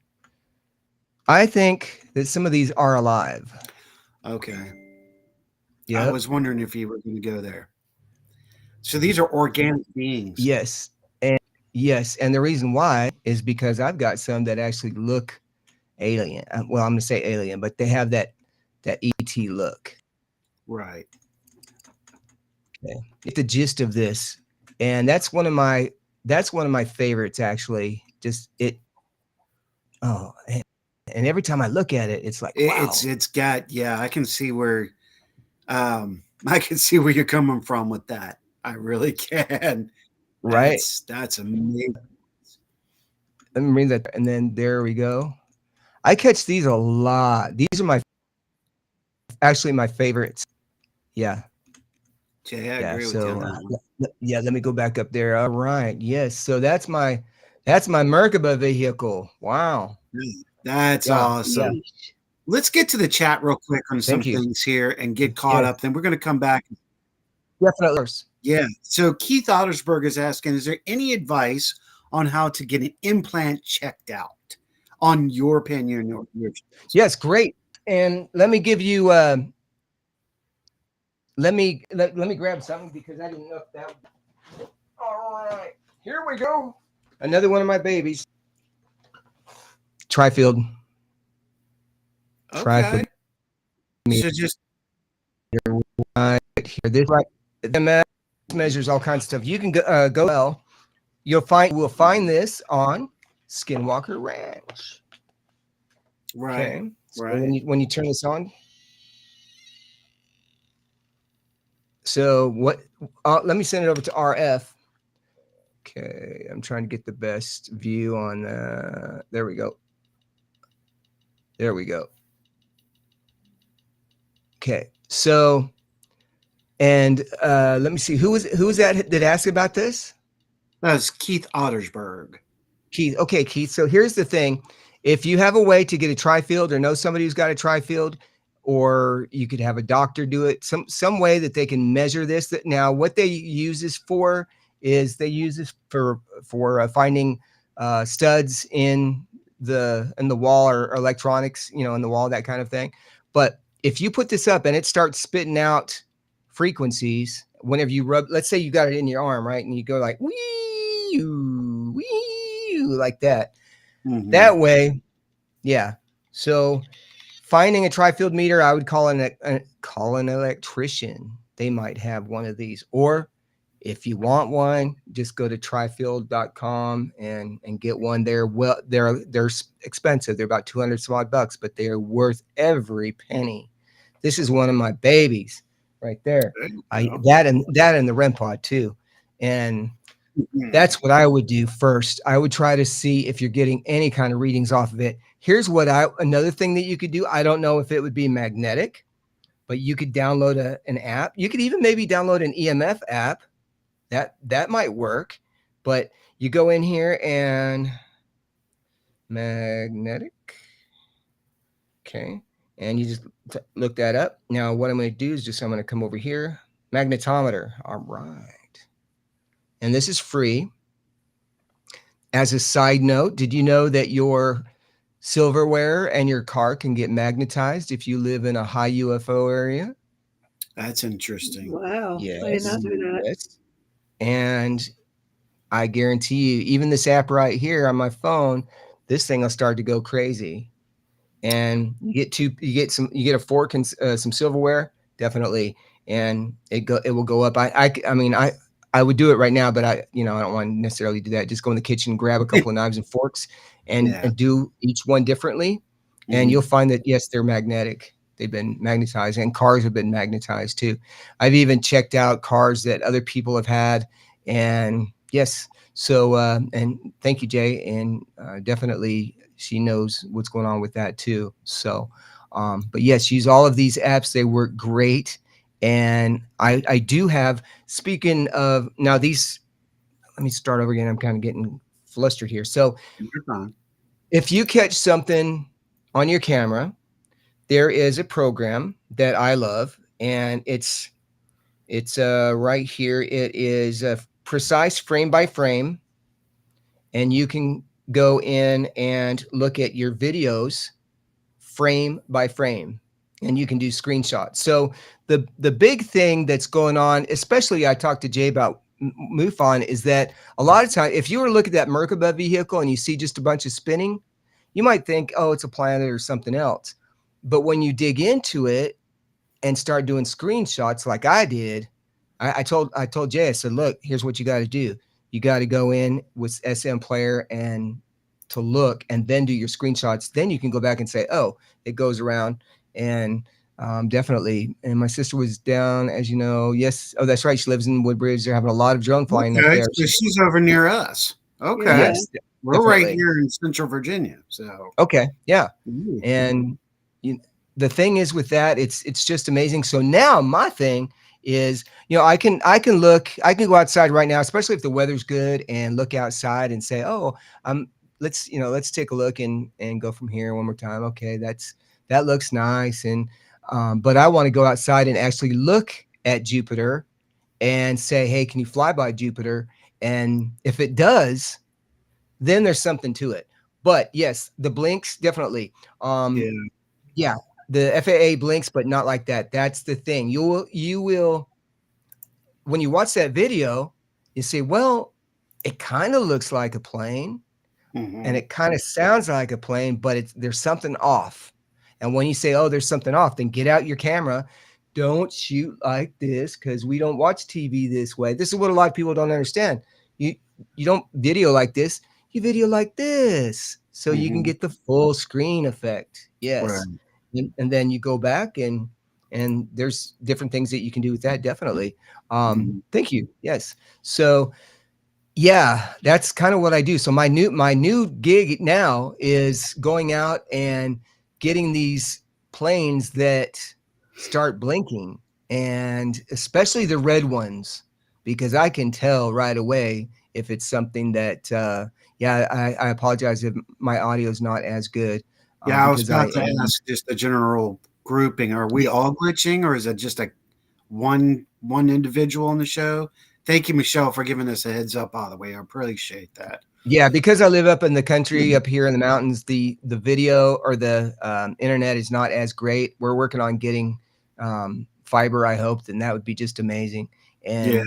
S9: I think that some of these are alive.
S5: Okay.
S9: Yeah.
S5: I was wondering if you were going to go there. So these are organic beings.
S9: Yes. And the reason why is because I've got some that actually look alien. Well, I'm going to say alien, but they have that that ET look.
S5: Right.
S9: Okay. Get the gist of this, and that's one of my favorites actually. Just it. Oh, and every time I look at it, it's like, wow.
S5: It's got, yeah, I can see where I can see where you're coming from with that. I really can.
S9: Right.
S5: That's amazing.
S9: Let me read that, and then there we go. I catch these a lot. These are actually my favorites. Yeah.
S5: Jay, I
S9: Yeah.
S5: agree with you on
S9: So
S5: that one.
S9: yeah, let me go back up there. All right. Yes. So that's my Merkaba vehicle. Wow.
S5: That's
S9: Yeah.
S5: awesome.
S9: Yeah.
S5: Let's get to the chat real quick on some
S9: Thank you.
S5: things here and get caught
S9: Yes.
S5: up. Then we're going to come back.
S9: Definitely.
S5: Yeah. So Keith Ottersberg is asking, is there any advice on how to get an implant checked out? On your opinion, or your
S9: Yes, great. And let me give you let me grab something because I didn't know if that. All right, here we go. Another one of my babies. Tri-field.
S5: Okay.
S9: Tri-field.
S5: So just
S9: Right here. This right. The measures all kinds of stuff. You can go well. We'll find this on Skinwalker Ranch.
S5: right.
S9: Okay. So
S5: Right.
S9: when you turn this on. So what? Let me send it over to RF. Okay, I'm trying to get the best view on. There we go. There we go. Okay, so and let me see who was that asked about this.
S5: That's Keith Ottersberg.
S9: Keith. Okay, Keith. So here's the thing: if you have a way to get a tri-field or know somebody who's got a tri-field, or you could have a doctor do it, some way that they can measure this. That now what they use this for is they use this for finding studs in the wall or electronics, in the wall, that kind of thing. But if you put this up and it starts spitting out frequencies whenever you rub, let's say you got it in your arm, right, and you go like wee like that.
S5: Mhm.
S9: That way, yeah. So finding a tri-field meter, I would call an electrician. They might have one of these. Or if you want one, just go to trifield.com and get one. They're expensive. They're about 200 some odd bucks, but they are worth every penny. This is one of my babies right there. That and the REM pod too. And that's what I would do first. I would try to see if you're getting any kind of readings off of it. Here's another thing that you could do. I don't know if it would be magnetic, but you could download an app. You could even maybe download an EMF app. That might work. But you go in here and magnetic. Okay. And you just look that up. Now, what I'm going to do is I'm going to come over here. Magnetometer. All right. And this is free. As a side note, did you know that your silverware and your car can get magnetized if you live in a high UFO area?
S5: That's interesting.
S6: Wow.
S9: Yes.
S6: I did not know that.
S9: Yes. And I guarantee you, even this app right here on my phone, this thing will start to go crazy. And you get a fork and some silverware, definitely, and it will go up. I would do it right now, but I don't want to necessarily do that. Just go in the kitchen, grab a couple of knives and forks, and do each one differently, and you'll find that yes, they're magnetic. They've been magnetized, and cars have been magnetized too. I've even checked out cars that other people have had, and yes. So and thank you, Jay, and definitely she knows what's going on with that too. So, but yes, use all of these apps. They work great. And I do have, speaking of now these, let me start over again. I'm kind of getting flustered here. So if you catch something on your camera, there is a program that I love, and it's right here. It is a precise frame by frame, and you can go in and look at your videos frame by frame, and you can do screenshots. So the big thing that's going on, especially I talked to Jay about MUFON, is that a lot of time, if you were to look at that Merkaba vehicle and you see just a bunch of spinning, you might think, oh, it's a planet or something else. but when you dig into it and start doing screenshots like I did, I told Jay, I said, look, here's what you got to do. You got to go in with SM Player and to look, and then do your screenshots. Then you can go back and say, oh, it goes around. And definitely. And my sister was down, as you know. Yes. Oh, that's right. She lives in Woodbridge. They're having a lot of drone flying up
S5: Okay,
S9: there.
S5: so she's over near us. Okay.
S6: Yeah.
S9: Yes,
S5: We're right
S9: definitely.
S5: here in Central Virginia. So
S9: Okay. Yeah.
S5: Ooh.
S9: And the thing is with that, it's just amazing. So now my thing is, I can go outside right now, especially if the weather's good, and look outside and say, oh, let's take a look and go from here one more time. Okay, that looks nice. And but I want to go outside and actually look at Jupiter and say, hey, can you fly by Jupiter? And if it does, then there's something to it. But yes, the blinks definitely.
S5: yeah.
S9: Yeah, the FAA blinks, but not like that. That's the thing. You will when you watch that video, you say, well, it kind of looks like a plane
S5: Mhm.
S9: and it kind of sounds like a plane, but there's something off. And when you say, oh, there's something off, then get out your camera. Don't shoot like this, because we don't watch TV this way. This is what a lot of people don't understand. You don't video like this. You video like this, so you can
S5: Mhm.
S9: get the full screen effect. Yes.
S5: Right.
S9: And then you go back and there's different things that you can do with that. Definitely.
S5: Mhm.
S9: Thank you. Yes. So yeah, that's kind of what I do. So my new gig now is going out and getting these planes that start blinking, and especially the red ones, because I can tell right away if it's something that I apologize if my audio is not as good,
S5: Yeah, I was
S9: because I
S5: about to
S9: am.
S5: ask just a general grouping. Are we all glitching, or is it just a one individual on the show? Thank you, Michelle, for giving us a heads up, by the way. I appreciate that.
S9: Yeah, because I live up in the country, up here in the mountains, the video or the internet is not as great. We're working on getting fiber. I hope, and that would be just amazing. And
S5: Yeah.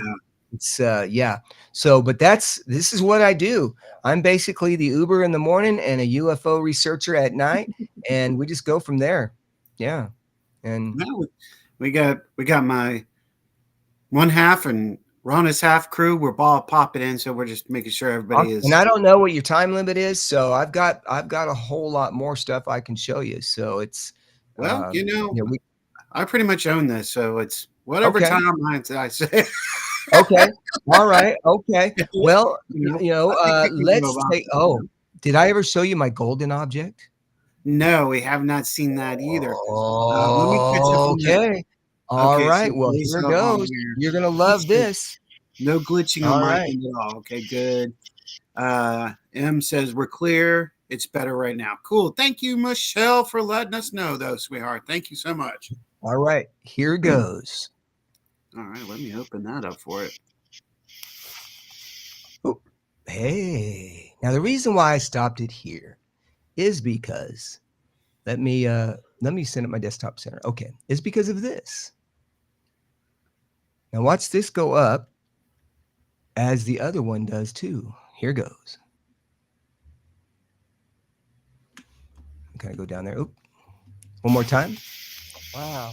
S9: it's yeah. So, but this is what I do. I'm basically the Uber in the morning and a UFO researcher at night, and we just go from there. Yeah, and
S5: No, we got my one half and Ronna's half crew. We're all popping in, so we're just making sure everybody
S9: and
S5: is.
S9: I don't know what your time limit is, so I've got a whole lot more stuff I can show you. So it's
S5: Well,
S9: we
S5: I pretty much own this, so it's whatever
S9: okay.
S5: time I say.
S9: Okay. All right. Okay. Well,
S5: I think we can go
S9: let's
S5: about
S9: take.
S5: that.
S9: Oh, did I ever show you my golden object?
S5: No, we have not seen that either. Let me catch up on that.
S9: Okay. All
S5: Okay, so
S9: right. Well,
S5: please
S9: here
S5: go on
S9: goes.
S5: here.
S9: You're gonna love this.
S5: No glitching on
S9: All
S5: my
S9: right.
S5: end at all. Okay, good. M says we're clear. It's better right now. Cool. Thank you, Michelle, for letting us know, though, sweetheart. Thank you so much.
S9: All right. Here goes.
S5: All right, let me open that up for it.
S9: Oh, hey. Now the reason why I stopped it here is because let me send it my desktop center. Okay. It's because of this. Now watch this go up as the other one does too. Here goes. Can I go down there? Oop. One more time. Wow.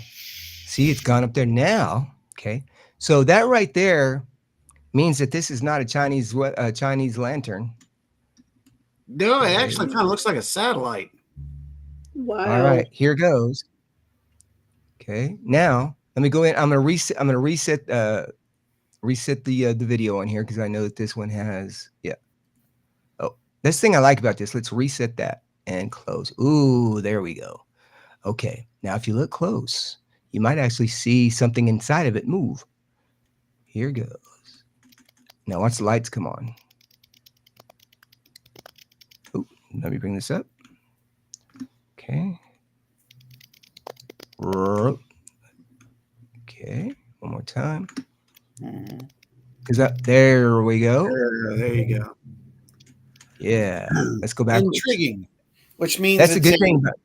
S9: See, it's gone up there now. Okay. So that right there means that this is not a Chinese lantern.
S5: No, it actually kind of looks like a satellite.
S6: Wow.
S9: All right, here goes. Okay. Now let me go in. I'm gonna reset the video on here, because I know that this one has Oh, this thing I like about this. Let's reset that and close. Ooh, there we go. Okay. Now if you look close, you might actually see something inside of it move. Here goes. Now watch the lights come on. Oh, let me bring this up. Okay. Okay. One more time. Is that there we go?
S5: There you go.
S9: Yeah. Let's go back.
S5: Intriguing. Which means
S9: That's a
S5: it's
S9: good thing about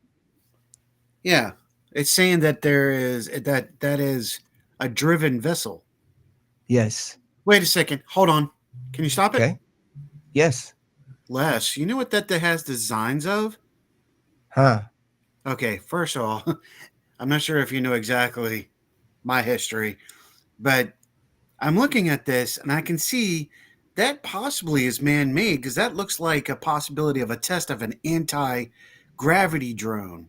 S5: yeah. It's saying that there is that is a driven vessel.
S9: yes.
S5: Wait a second. Hold on. Can you stop it?
S9: Okay. Yes.
S5: Les, you know what that has designs of?
S9: Huh.
S5: Okay, first of all, I'm not sure if you know exactly my history, but I'm looking at this and I can see that possibly is man made because that looks like a possibility of a test of an anti gravity drone.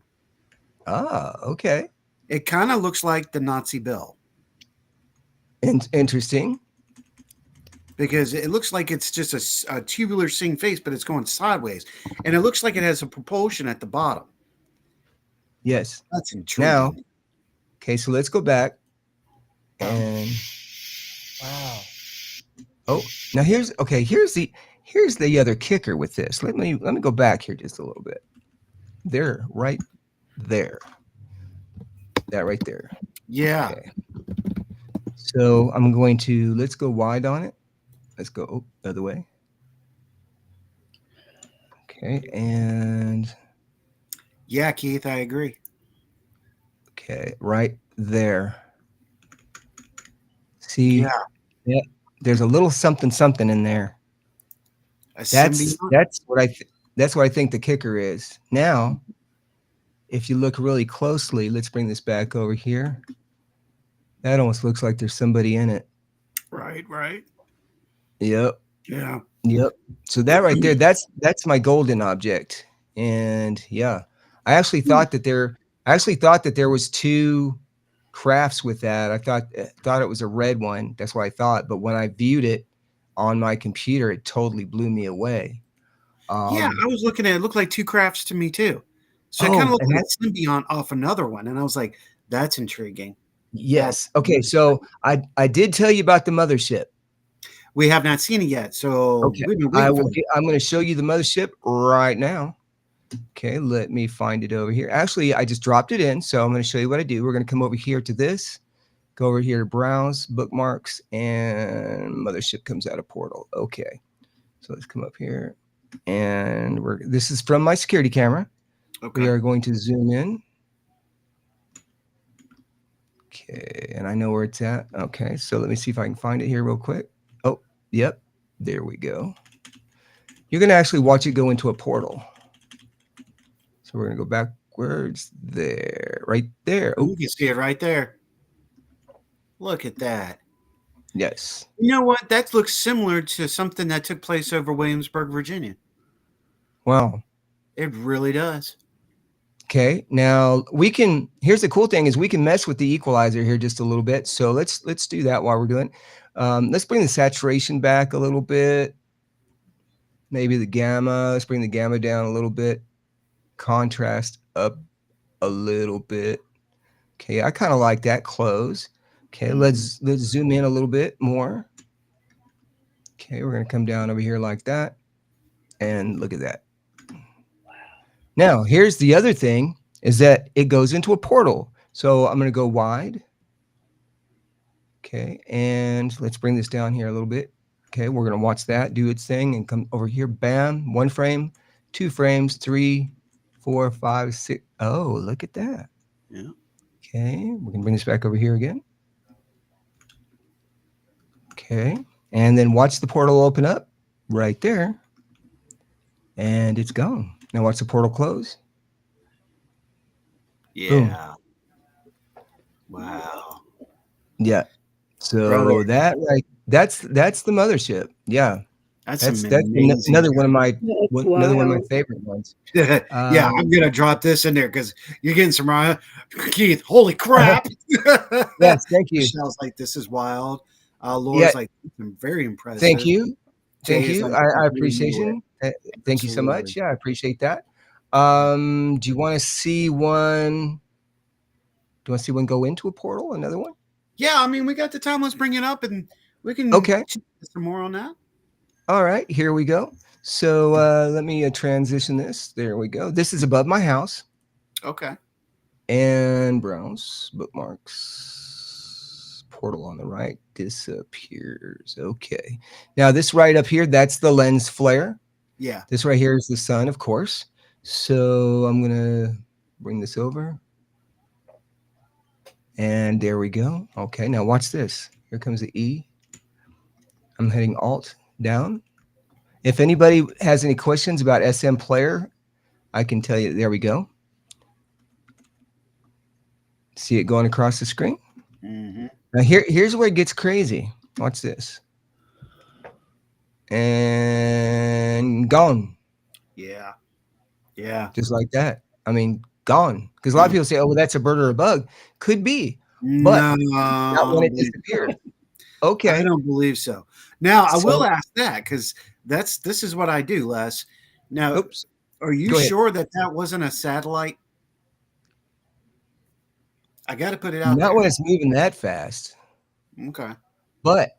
S9: Ah, okay.
S5: It kind of looks like the Nazi Bell
S9: Interesting.
S5: because it looks like it's just a tubular seeing face, but it's going sideways. And it looks like it has a propulsion at the bottom.
S9: Yes.
S5: That's
S9: Now,
S5: intriguing.
S9: okay, so let's go back and wow. Oh, now here's the other kicker with this. Let me go back here just a little bit. There, right there. That right there.
S5: Yeah.
S9: Okay. So I'm going to let's go wide on it. Let's go the other way. Okay, and
S5: Yeah, Keith, I agree.
S9: okay, right there. See,
S5: Yeah.
S9: there's a little something in there.
S5: A
S9: That's
S5: symbiote.
S9: that's what I think the kicker is. Now, if you look really closely, let's bring this back over here. That almost looks like there's somebody in it.
S5: Right, right.
S9: Yep.
S5: Yeah.
S9: Yep. So that right there, that's my golden object. And yeah, I actually thought that there was two crafts with that. I thought it was a red one. That's what I thought. But when I viewed it on my computer, it totally blew me away.
S5: Yeah, I was looking at it. It looked like two crafts to me too. So it kind of
S9: Oh,
S5: looked
S9: and
S5: like
S9: that's
S5: a symbiont off another one, and I was like, "That's intriguing." That's
S9: yes. Okay, so I did tell you about the mothership.
S5: we have not seen it yet, so
S9: Okay,
S5: we've been waiting for that.
S9: I'm going to show you the mothership right now. Okay, let me find it over here. Actually, I just dropped it in, so I'm going to show you what I do. We're going to come over here to this, go over here to browse, bookmarks, and mothership comes out of portal. Okay, so let's come up here, and this is from my security camera.
S5: Okay.
S9: We are going to zoom in. Okay, and I know where it's at. Okay, so let me see if I can find it here real quick. Oh, yep, there we go. You're going to actually watch it go into a portal. So we're going to go backwards there, right there.
S5: You
S9: Oh,
S5: can see it right there. Look at that.
S9: yes.
S5: You know what? That looks similar to something that took place over Williamsburg, Virginia.
S9: Wow.
S5: It really does.
S9: Okay, now here's the cool thing is we can mess with the equalizer here just a little bit. So let's do that while we're doing it. Let's bring the saturation back a little bit. Maybe the gamma, let's bring the gamma down a little bit. Contrast up a little bit. Okay, I kind of like that close. Okay, let's zoom in a little bit more. Okay, we're gonna come down over here like that. And look at that. Now, here's the other thing is that it goes into a portal. So I'm going to go wide. Okay, and let's bring this down here a little bit. Okay, we're going to watch that do its thing and come over here. Bam, 1 frame, 2 frames, 3, 4, 5, 6. Oh, look at that.
S5: Yeah.
S9: Okay, we're going to bring this back over here again. Okay, and then watch the portal open up right there. And it's gone. Now watch the portal close.
S5: Yeah.
S9: Boom.
S5: Wow.
S9: Yeah. So
S5: Brother.
S9: that's the mothership. Yeah.
S5: That's
S9: Another one of my
S6: Wow.
S9: favorite ones.
S5: yeah, I'm gonna drop this in there because you're getting some Keith. Holy crap!
S9: Yes, thank you.
S5: Michelle's like, this is wild. Laura's like, I'm very impressed.
S9: Thank you.
S5: Jay is like,
S9: I appreciate it. Thank you so much.
S5: Absolutely.
S9: Yeah, I appreciate that. Do you want to see one? Do you want to see one go into a portal? Another one?
S5: Yeah, I mean, we got the time. Let's bring it up and we can
S9: Okay.
S5: some more on that.
S9: All right, here we go. So let me transition this. There we go. This is above my house.
S5: Okay.
S9: And browse bookmarks. Portal on the right disappears. Okay. Now this right up here, that's the lens flare.
S5: Yeah.
S9: This right here is the sun, of course. So I'm gonna bring this over. And there we go. Okay, now watch this. Here comes the E. I'm hitting Alt down. If anybody has any questions about SM Player, I can tell you. There we go. See it going across the screen?
S5: Mhm.
S9: Now here's where it gets crazy. Watch this. And gone.
S5: Yeah. Yeah.
S9: Just like that. I mean, gone. Because a lot of people say, oh, well, that's a bird or a bug. Could be, but
S5: No,
S9: not when it disappeared.
S5: I
S9: Okay.
S5: don't believe so. Now I will
S9: So,
S5: ask that because this is what I do, Les. Now,
S9: oops.
S5: are you
S9: Go ahead.
S5: sure that wasn't a satellite? I got to put it out
S9: Not
S5: there.
S9: when it's moving that fast.
S5: Okay.
S9: But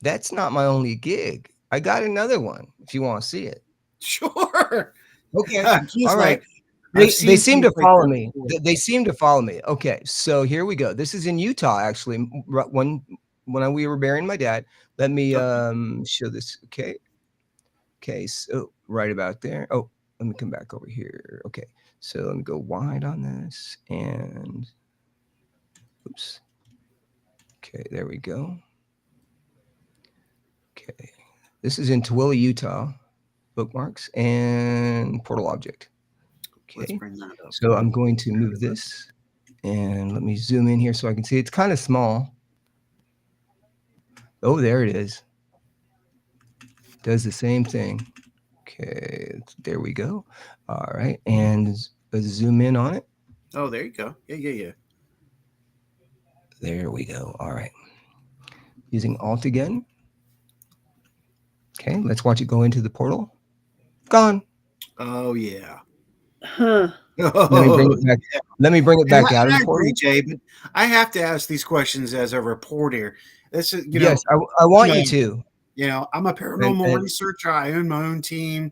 S9: that's not my only gig. I got another one if you want to see it.
S5: Sure.
S9: Okay.
S5: Just
S9: All right.
S5: like I've
S9: They
S5: seen
S9: seem
S5: things
S9: to
S5: like
S9: follow
S5: that
S9: me.
S5: before.
S9: They seem to follow me. Okay, so here we go. This is in Utah, actually. When we were burying my dad. Let me show this. Okay. So right about there. Oh, let me come back over here. Okay. So let me go wide on this and oops. Okay, there we go. Okay. This is in Tooele, Utah. Bookmarks and portal object.
S5: Let's
S9: Okay.
S5: bring that up.
S9: So I'm going to move this and let me zoom in here so I can see. It's kind of small. Oh, there it is. Does the same thing. Okay, there we go. All right, and let's zoom in on it.
S5: Oh, there you go. Yeah.
S9: There we go. All right. Using Alt again. Okay, let's watch it go into the portal. Gone.
S5: Oh yeah.
S6: Huh.
S9: Let me bring it back. Let me bring it back out of
S5: I
S9: the portal.
S5: agree, Jay, but I have to ask these questions as a reporter. This is,
S9: Yes, I want you to.
S5: I'm a paranormal
S9: And
S5: researcher. I own my own team.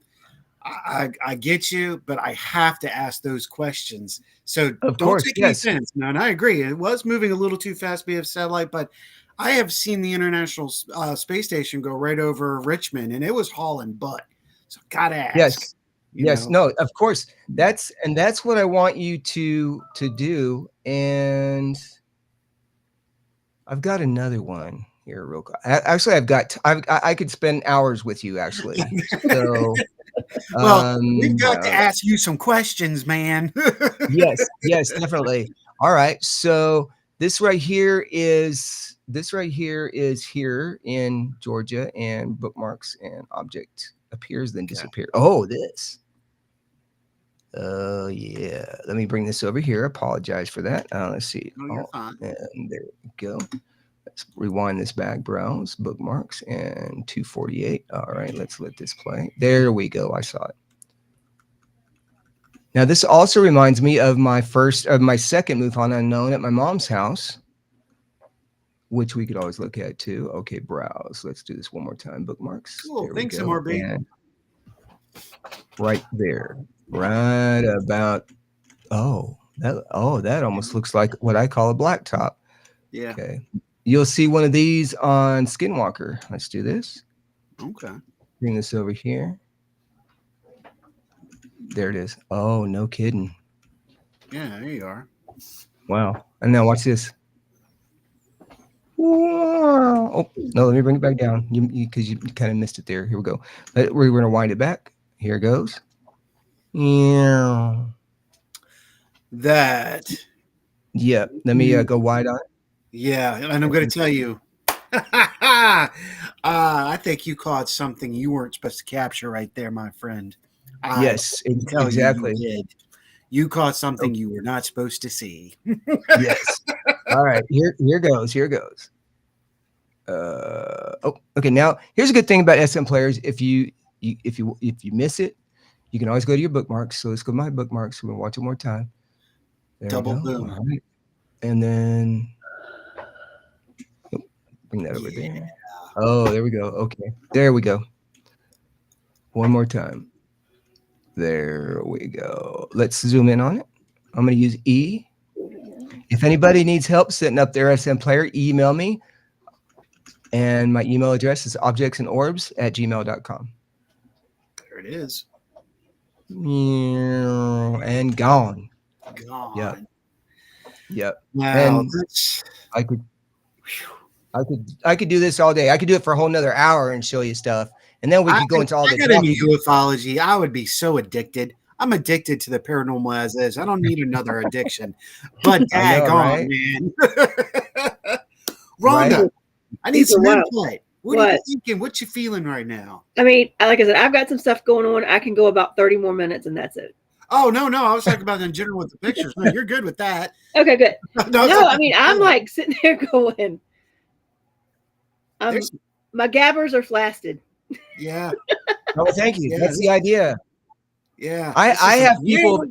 S5: I get you, but I have to ask those questions. So
S9: of
S5: don't
S9: course,
S5: take any
S9: yes.
S5: offense. No, and I agree. It was moving a little too fast via satellite, but I have seen the International Space Station go right over Richmond, and it was hauling butt. So gotta ask.
S9: Yes. Yes. No, of course. That's what I want you to do. And I've got another one here real quick. Actually, I could spend hours with you actually. So
S5: Well, we've got to
S9: all right.
S5: ask you some questions, man.
S9: Yes, definitely. All right. So this right here is here in Georgia, and bookmarks and object appears then disappear. Oh, this. Oh yeah. Let me bring this over here. Apologize for that. Let's see.
S5: No, you're fine.
S9: And there we go. Let's rewind this back. Browse bookmarks and 248. All right. Let's let this play. There we go. I saw it. Now this also reminds me of my second MUFON unknown at my mom's house, which we could always look at too. Okay, browse. Let's do this one more time. Bookmarks.
S5: Cool.
S9: There we
S5: Thanks,
S9: go.
S5: MRB.
S9: And right there, right about. That almost looks like what I call a blacktop.
S5: Yeah.
S9: Okay, you'll see one of these on Skinwalker. Let's do this.
S5: Okay.
S9: Bring this over here. There it is. Oh, no kidding.
S5: Yeah, there you are.
S9: Wow. And now watch this. Oh, no, let me bring it back down. Because you kind of missed it there. Here we go. We're going to wind it back. Here it goes. Yeah.
S5: That.
S9: Yeah. Let me go wide on it.
S5: Yeah, and I'm going to tell you. I think you caught something you weren't supposed to capture right there, my friend.
S9: Yes, exactly.
S5: You did. You caught something you were not supposed to see.
S9: Yes. All right. Here goes. Okay. Now here's a good thing about SM players. If you miss it, you can always go to your bookmarks. So let's go to my bookmarks. We're gonna watch it one more time. There
S5: Double
S9: we go.
S5: boom.
S9: All right. And then bring that over there. Oh, there we go. Okay. There we go. One more time. There we go. Let's zoom in on it. I'm going to use E. If anybody needs help setting up their SM player, email me. And my email address is objectsandorbs@gmail.com.
S5: There it is.
S9: And gone.
S5: Gone.
S9: Yep.
S5: Wow.
S9: And I could do this all day. I could do it for a whole nother hour and show you stuff. And then we could go into all
S5: I
S9: the
S5: got into
S9: talking.
S5: ufology. I would be so addicted. I'm addicted to the paranormal as is. I don't need another addiction. But
S9: I know,
S5: dag on,
S9: right?
S5: man.
S9: Right?
S5: Rhonda, I need
S6: These are
S5: some
S6: wild.
S5: input. What are you
S6: What?
S5: thinking? What you feeling right now?
S6: I mean, like I said, I've got some stuff going on. I can go about 30 more minutes and that's it.
S5: Oh, no. I was talking about in general with the pictures. No, you're good with that.
S6: Okay, good.
S5: No, it's
S6: No,
S5: okay.
S6: I mean, I'm like sitting there going,
S5: There's-
S6: my gabbers are flasted.
S5: yeah.
S9: Oh, thank you.
S5: Yeah,
S9: That's the idea.
S5: Yeah.
S9: I
S5: This is
S9: have
S5: a-
S9: people.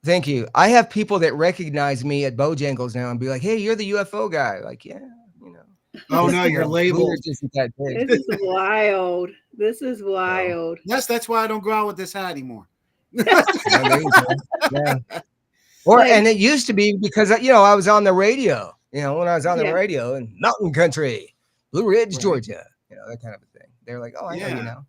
S9: Thank you. I have people that recognize me at Bojangles now and be like, "Hey, you're the UFO guy." Like, yeah, you know.
S5: Oh, no,
S9: You
S5: you're
S9: know,
S5: labeled.
S9: Blue Ridge isn't that big.
S6: This is wild. This is wild.
S5: That's why I don't go out with this hat anymore.
S9: Yeah, there you go. Yeah. Or
S6: Like-
S9: and it used to be because I was on the radio. You know, when I was on the
S6: Yeah.
S9: radio in Mountain Country, Blue Ridge,
S5: Right.
S9: Georgia. You know, that kind of a thing. They're like, "Oh, I know you
S5: Yeah.
S9: now."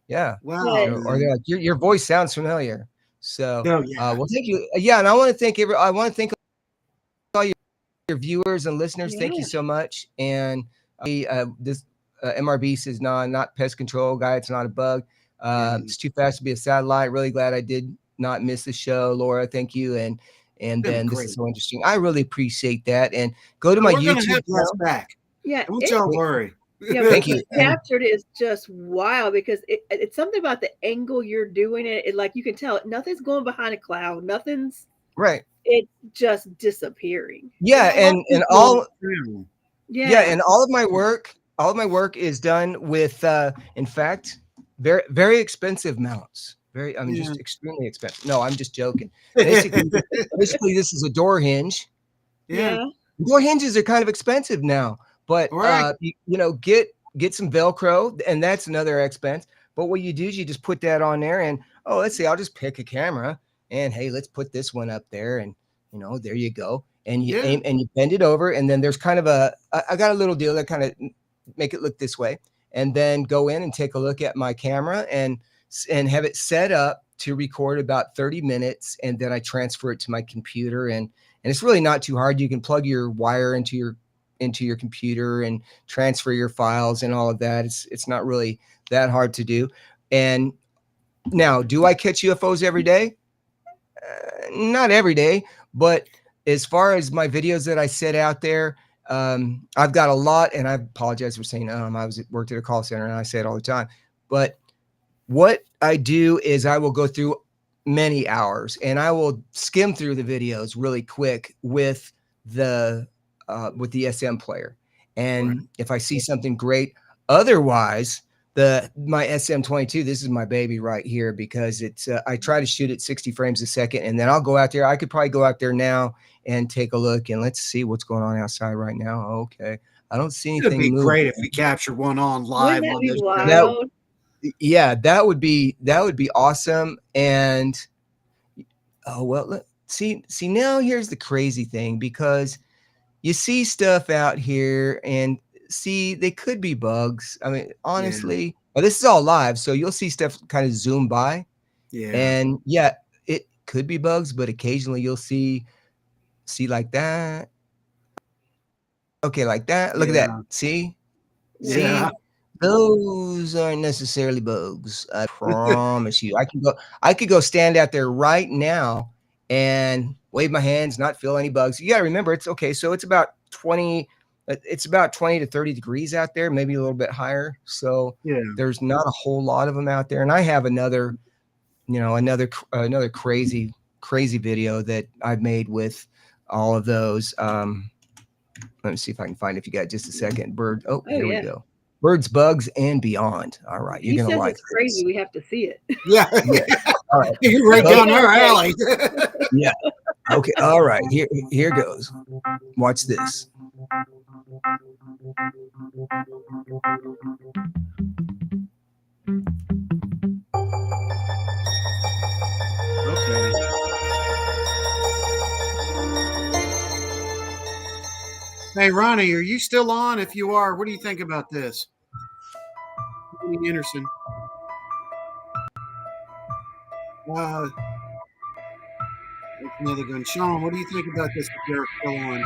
S9: Yeah.
S5: Wow.
S6: But-
S9: Or they're like, your voice sounds familiar. So,
S5: Oh, yeah.
S9: well, thank you. Yeah, and I want to thank all your viewers and listeners. Thank you
S6: Yeah.
S9: so much. And this MRB says, "No, not pest control guy. It's not a bug. It's too fast to be a satellite." Really glad I did not miss the show, Laura. Thank you. And
S5: Been
S9: then this
S5: great.
S9: is so interesting. I really appreciate that. And go to my
S5: We're gonna
S9: YouTube
S5: have us
S9: channel.
S5: back.
S6: Yeah.
S5: Don't
S6: it-
S5: y'all worry.
S6: Yeah,
S9: Thank
S6: what
S9: you.
S6: you captured is just wild because it's something about the angle you're doing it. It like you can tell nothing's going behind a cloud. Nothing's
S9: Right.
S6: it's just disappearing.
S9: Yeah, and all
S6: Yeah.
S9: and all of my work is done with in fact very very expensive mounts. Just extremely expensive. No, I'm just joking. Basically this is a door hinge.
S5: Yeah.
S9: Door hinges are kind of expensive now, but
S5: Right.
S9: get some Velcro, and that's another expense. But what you do is you just put that on there, and let's see, I'll just pick a camera, and hey, let's put this one up there, and there you go, and you aim and you bend it over, and then there's kind of I got a little deal that kind of make it look this way, and then go in and take a look at my camera and have it set up to record about 30 minutes, and then I transfer it to my computer, and it's really not too hard. You can plug your wire into your computer and transfer your files and all of that. It's not really that hard to do. And now, do I catch UFOs every day? Not every day, but as far as my videos that I set out there, I've got a lot, and I apologize for saying I worked at a call center, and I say it all the time. But what I do is I will go through many hours, and I will skim through the videos really quick with the SM player. And if I see something great, otherwise my SM22, this is my baby right here, because it's I try to shoot at 60 frames a second, and then I'll go out there. I could probably go out there now and take a look, and let's see what's going on outside right now. Okay, I don't see anything.
S5: It'd be
S9: moving.
S5: great if we captured one on live
S6: Wouldn't that
S5: on
S6: be
S5: this.
S6: wild?
S9: Yeah, that would be awesome. And see now here's the crazy thing, because you see stuff out here and see they could be bugs. I mean, honestly, but this is all live, so you'll see stuff kind of zoom by.
S5: Yeah.
S9: And it could be bugs, but occasionally you'll see like that. Okay, like that. Look at that. See?
S5: Yeah.
S9: See? Those aren't necessarily bugs. I promise you. I could go stand out there right now and wave my hands, not feel any bugs. You got to remember, it's okay. So it's about 20 to 30 degrees out there, maybe a little bit higher. So there's not a whole lot of them out there. And I have another crazy video that I've made with all of those. Let me see if I can find it. If you got just a second. Bird. Oh, here we go. Birds, bugs, and beyond. All right, you're gonna like.
S6: It's crazy. We have to see it.
S5: Yeah.
S9: All right.
S5: You're right down our alley.
S9: Yeah. Okay. All right. Here goes. Watch this.
S5: Okay. Hey, Ronnie, are you still on? If you are, what do you think about this? Ronnie Anderson. That's another gun. Sean, what do you think about this? If you're still on?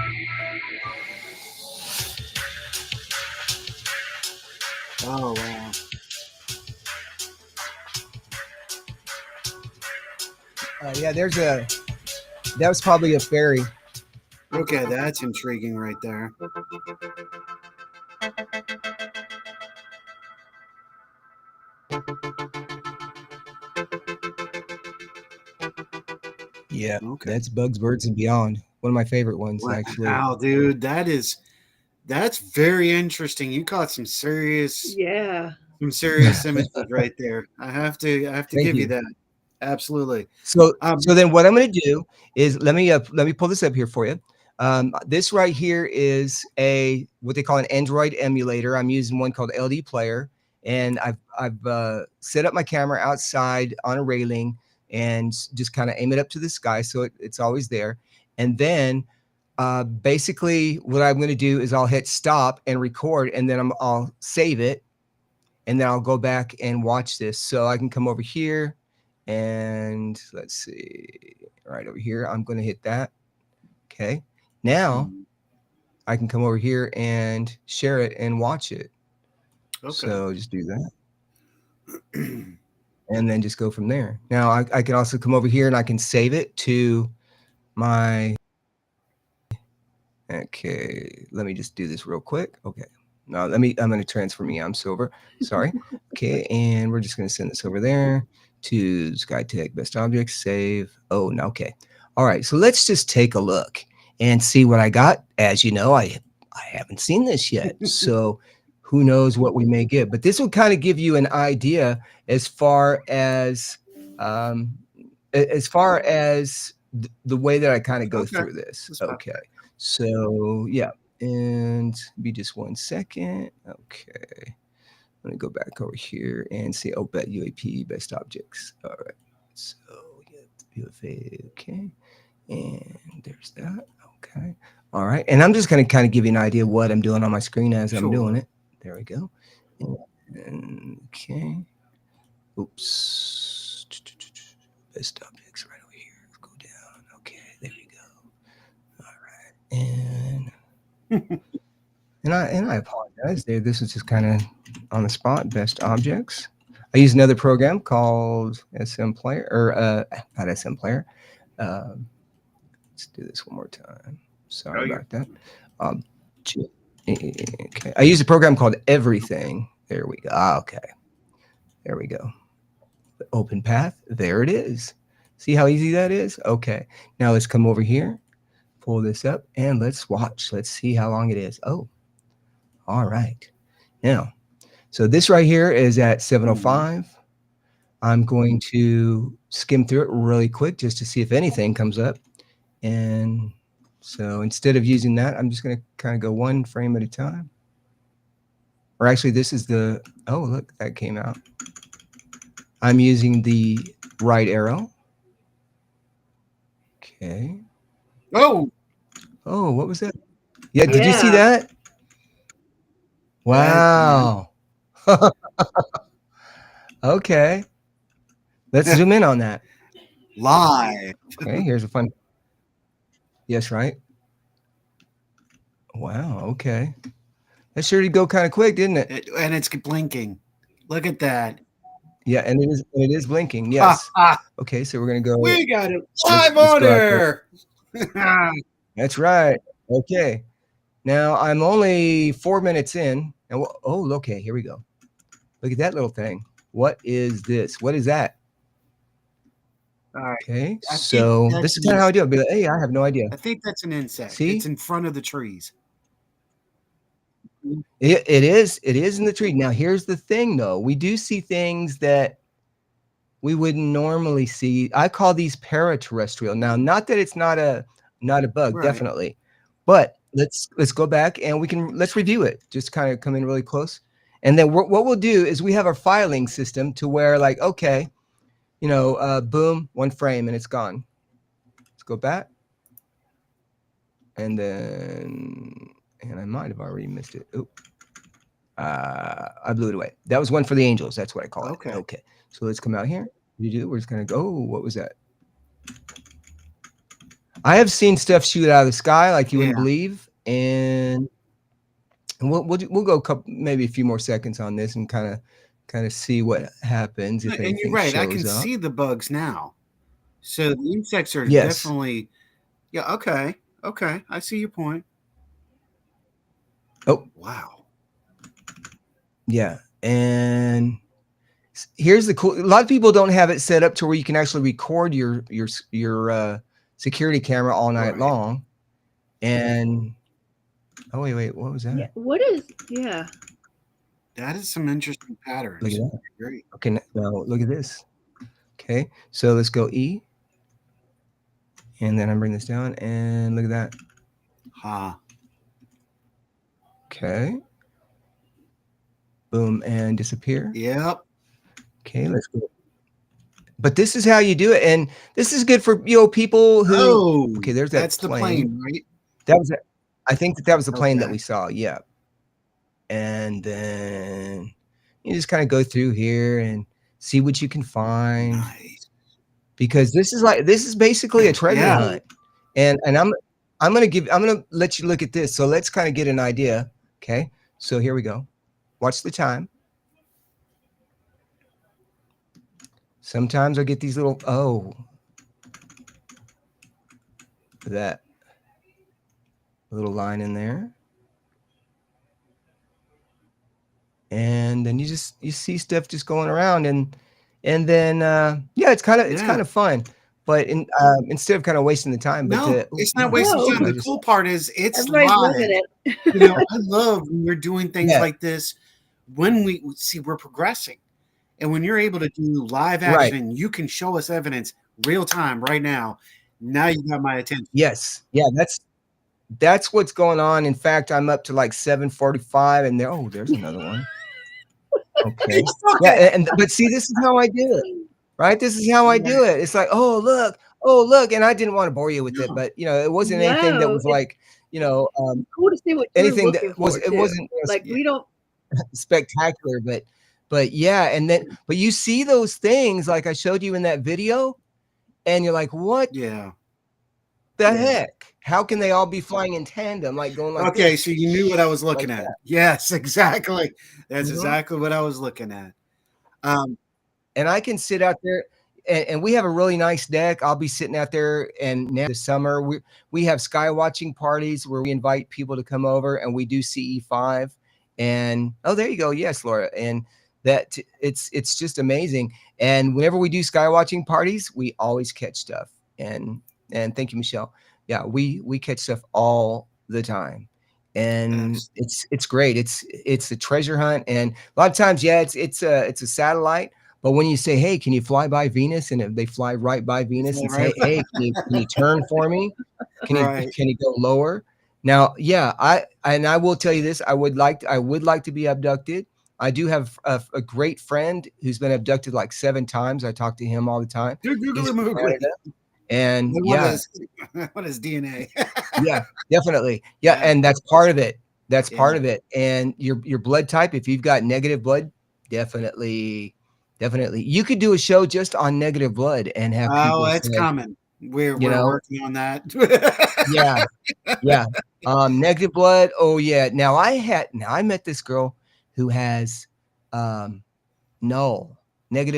S5: Oh, wow.
S9: Yeah, that was probably a fairy.
S5: Okay, that's intriguing right there.
S9: Yeah,
S5: Okay.
S9: that's Bugs, Birds, and Beyond. One of my favorite ones, actually.
S5: Wow, dude, that's very interesting. You caught some serious
S6: Yeah.
S5: images right there. I have to
S9: Thank
S5: give you
S9: you.
S5: that. Absolutely.
S9: So,
S5: Um,
S9: so then what I'm going to do is let me pull this up here for you. This right here is what they call an Android emulator. I'm using one called LD Player, and I've set up my camera outside on a railing and just kind of aim it up to the sky, so it's always there. And then basically what I'm going to do is I'll hit stop and record, and then I'll save it, and then I'll go back and watch this. So I can come over here. And let's see, right over here, I'm going to hit that. Okay. Now I can come over here and share it and watch it.
S5: okay.
S9: So just do that. And then just go from there. Now I can also come over here and I can save it to my, okay, let me just do this real quick. Okay. Now I'm going to transfer me. I'm Silver. Sorry. Okay. And we're just going to send this over there to SkyTech Best Objects, save. Oh, no. Okay. All right. So let's just take a look and see what I got. As you know, I haven't seen this yet. So who knows what we may get, but this will kind of give you an idea as far as the way that I kind of go through this. Okay. So yeah. And be just 1 second. Okay. Let me go back over here and see. Oh, bet UAP best objects. All right. So UFA. Okay. And there's that. Okay. All right. And I'm just going to kind of give you an idea of what I'm doing on my screen as I'm doing it. There we go. And, okay. Oops. Best objects right over here. Let's go down. Okay. There we go. All right. And I apologize there. This is just kind of on the spot. Best objects. I use another program called SM Player, or not SM Player. Let's do this one more time. Sorry about that. Okay. I use a program called Everything. There we go. Okay. There we go. Open path. There it is. See how easy that is? Okay. Now let's come over here, pull this up, and let's watch. Let's see how long it is. Oh. All right. Now, so this right here is at 7:05. I'm going to skim through it really quick just to see if anything comes up. And so instead of using that, I'm just going to kind of go one frame at a time. Or actually, this is the, oh, look, that came out. I'm using the right arrow. Okay.
S5: Oh,
S9: what was that? Yeah, did you see that? Wow. Okay. Let's zoom in on that.
S5: Live.
S9: Okay, here's a fun. Yes, right? Wow, okay. That sure did go kind of quick, didn't it?
S5: And it's blinking. Look at that.
S9: Yeah, and it is blinking. Yes. Okay, so we're gonna go.
S5: We got it live on air.
S9: That's right. Okay. Now I'm only 4 minutes in, and oh, okay, here we go. Look at that little thing. What is this? What is that?
S5: All right.
S9: Okay, so this is kind of how I do it. I'll be like, hey, I have no idea.
S5: I think that's an insect.
S9: See?
S5: It's in front of the trees.
S9: It is in the tree. Now, here's the thing, though. We do see things that we wouldn't normally see. I call these paraterrestrial. Now, not that it's not a bug,
S5: Right.
S9: definitely. But let's go back and let's review it. Just kind of come in really close. And then what we'll do is we have our filing system to where, like, okay, you know, boom, one frame and it's gone. Let's go back. And then, and I might have already missed it. Oh, I blew it away. That was one for the angels. That's what I call it. Okay. So let's come out here. We're just going to go. Oh, what was that? I have seen stuff shoot out of the sky like you wouldn't believe. And we'll go maybe a few more seconds on this and kind of see what happens if anything
S5: and you're right. I
S9: shows
S5: can
S9: up.
S5: see the bugs now. So the insects are
S9: Yes.
S5: definitely, yeah, okay. Okay. I see your point.
S9: Oh,
S5: Wow.
S9: yeah. And here's the cool. A lot of people don't have it set up to where you can actually record your security camera all night
S5: Right.
S9: long. And oh wait, what was that?
S6: Yeah. What is? Yeah.
S5: That is some interesting patterns.
S9: Look at that.
S5: Great.
S9: Okay, now look at this. Okay, so let's go E, and then I bring this down, and look at that.
S5: Ha.
S9: Okay, boom, and disappear.
S5: Yep.
S9: Okay, let's go. But this is how you do it, and this is good for people who.
S5: Oh,
S9: Okay, there's that
S5: that's the
S9: plane.
S5: plane, right?
S9: That was it. I think that was the plane that
S5: Okay.
S9: we saw. Yeah, and then you just kind of go through here and see what you can find.
S5: Nice.
S9: Because this is basically a treasure
S5: Yeah.
S9: hunt, and I'm gonna let you look at this. So let's kind of get an idea. Okay, so here we go. Watch the time. Sometimes I get these little that little line in there, and then you see stuff just going around, and then yeah, it's kind of fun. But instead of kind of wasting the time, but
S5: No, it's not wasting
S6: No.
S5: time.
S9: I
S5: The
S9: just-
S5: cool part is it's
S6: Everybody's
S5: live.
S6: loving it.
S5: You know, I love when we're doing things
S9: Yeah.
S5: like this. When we see we're progressing, and when you're able to do live action,
S9: Right.
S5: and you can show us evidence real time right now. Now you got my attention.
S9: Yes. Yeah, that's what's going on. In fact, I'm up to like 745, and there's another one. Okay. Yeah, but see, this is how I do it, right? This is how I do it. It's like, oh look, and I didn't want to bore you with it, but it wasn't anything that
S6: No,
S9: was
S6: it's-
S9: like,
S6: Cool to see what you're
S9: anything
S6: looking
S9: that was
S6: for,
S9: it
S6: too.
S9: wasn't
S6: Like we don't.
S9: spectacular, but yeah, and then but you see those things like I showed you in that video, and you're like, what
S5: Yeah.
S9: the heck? How can they all be flying in tandem, like going like
S5: Okay,
S9: this?
S5: so you knew what I was looking
S9: Like
S5: at.
S9: that.
S5: Yes, exactly. That's
S9: Mhm.
S5: exactly what I was looking at.
S9: And I can sit out there, and we have a really nice deck. I'll be sitting out there, and now this summer we have sky watching parties where we invite people to come over, and we do CE5. And there you go. Yes, Laura. And that it's just amazing. And whenever we do sky watching parties, we always catch stuff. And thank you, Michelle. Yeah, we catch stuff all the time. And it's great. It's a treasure hunt, and a lot of times, yeah, it's a satellite. But when you say, "Hey, can you fly by Venus?" and if they fly right by Venus and say, "Hey, can you turn for me? Can you go lower?" Now, yeah, I will tell you this: I would like to be abducted. I do have a great friend who's been abducted like 7 times. I talk to him all the time. He's from Canada. And yeah,
S5: what is DNA?
S9: yeah, definitely. Yeah, and that's part of it. That's part
S5: Yeah.
S9: of it. And your blood type, if you've got negative blood, definitely. You could do a show just on negative blood and have people
S5: Oh, it's
S9: say,
S5: coming. We're working on that.
S9: yeah. Negative blood. Oh yeah. Now I met this girl who has negative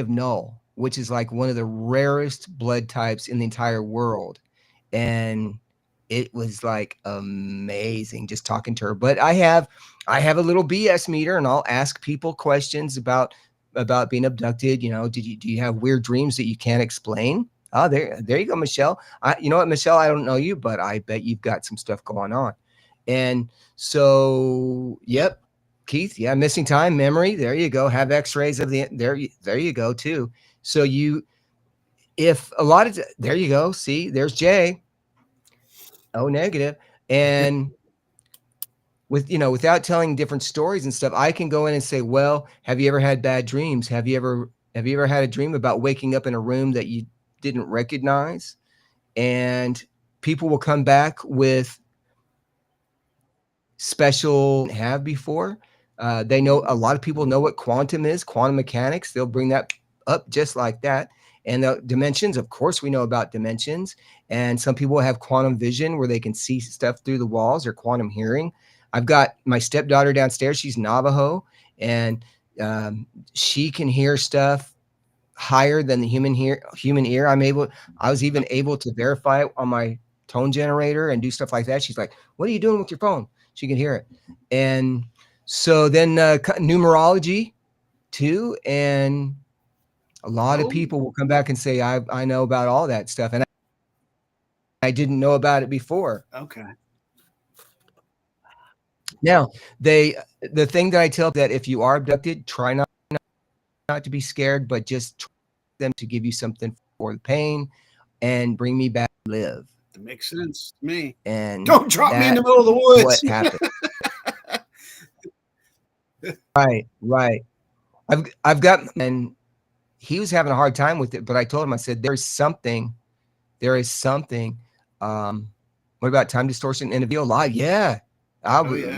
S9: null, which is like one of the rarest blood types in the entire world. And it was like amazing just talking to her. But I have a little BS meter, and I'll ask people questions about being abducted. Do you have weird dreams that you can't explain? Oh, there you go, Michelle. You know what, Michelle, I don't know you, but I bet you've got some stuff going on. And so, yep, Keith, yeah, missing time, memory. There you go. Have X-rays of there you go too. So there you go. See, there's Jay. Oh, negative. And without telling different stories and stuff, I can go in and say, well, have you ever had bad dreams? Have you ever had a dream about waking up in a room that you didn't recognize? And people will come back with special have before. They know, a lot of people know what quantum is, quantum mechanics. They'll bring that up just like that. And the dimensions, of course, we know about dimensions. And some people have quantum vision where they can see stuff through the walls, or quantum hearing. I've got my stepdaughter downstairs. She's Navajo, and she can hear stuff higher than the human ear. I was even able to verify it on my tone generator and do stuff like that. She's like, "What are you doing with your phone?" She can hear it. And so then numerology too, and a lot of people will come back and say, I know about all that stuff, and I didn't know about it before.
S5: Okay.
S9: Now, the thing that I tell that if you are abducted, try not to be scared, but just try them to give you something for the pain and bring me back to live.
S5: That makes sense to me.
S9: And
S5: Don't drop me in the middle of the woods.
S9: What happened? Right. I've got, and he was having a hard time with it, but I told him, I said, there is something. What about time distortion in a video live? Yeah.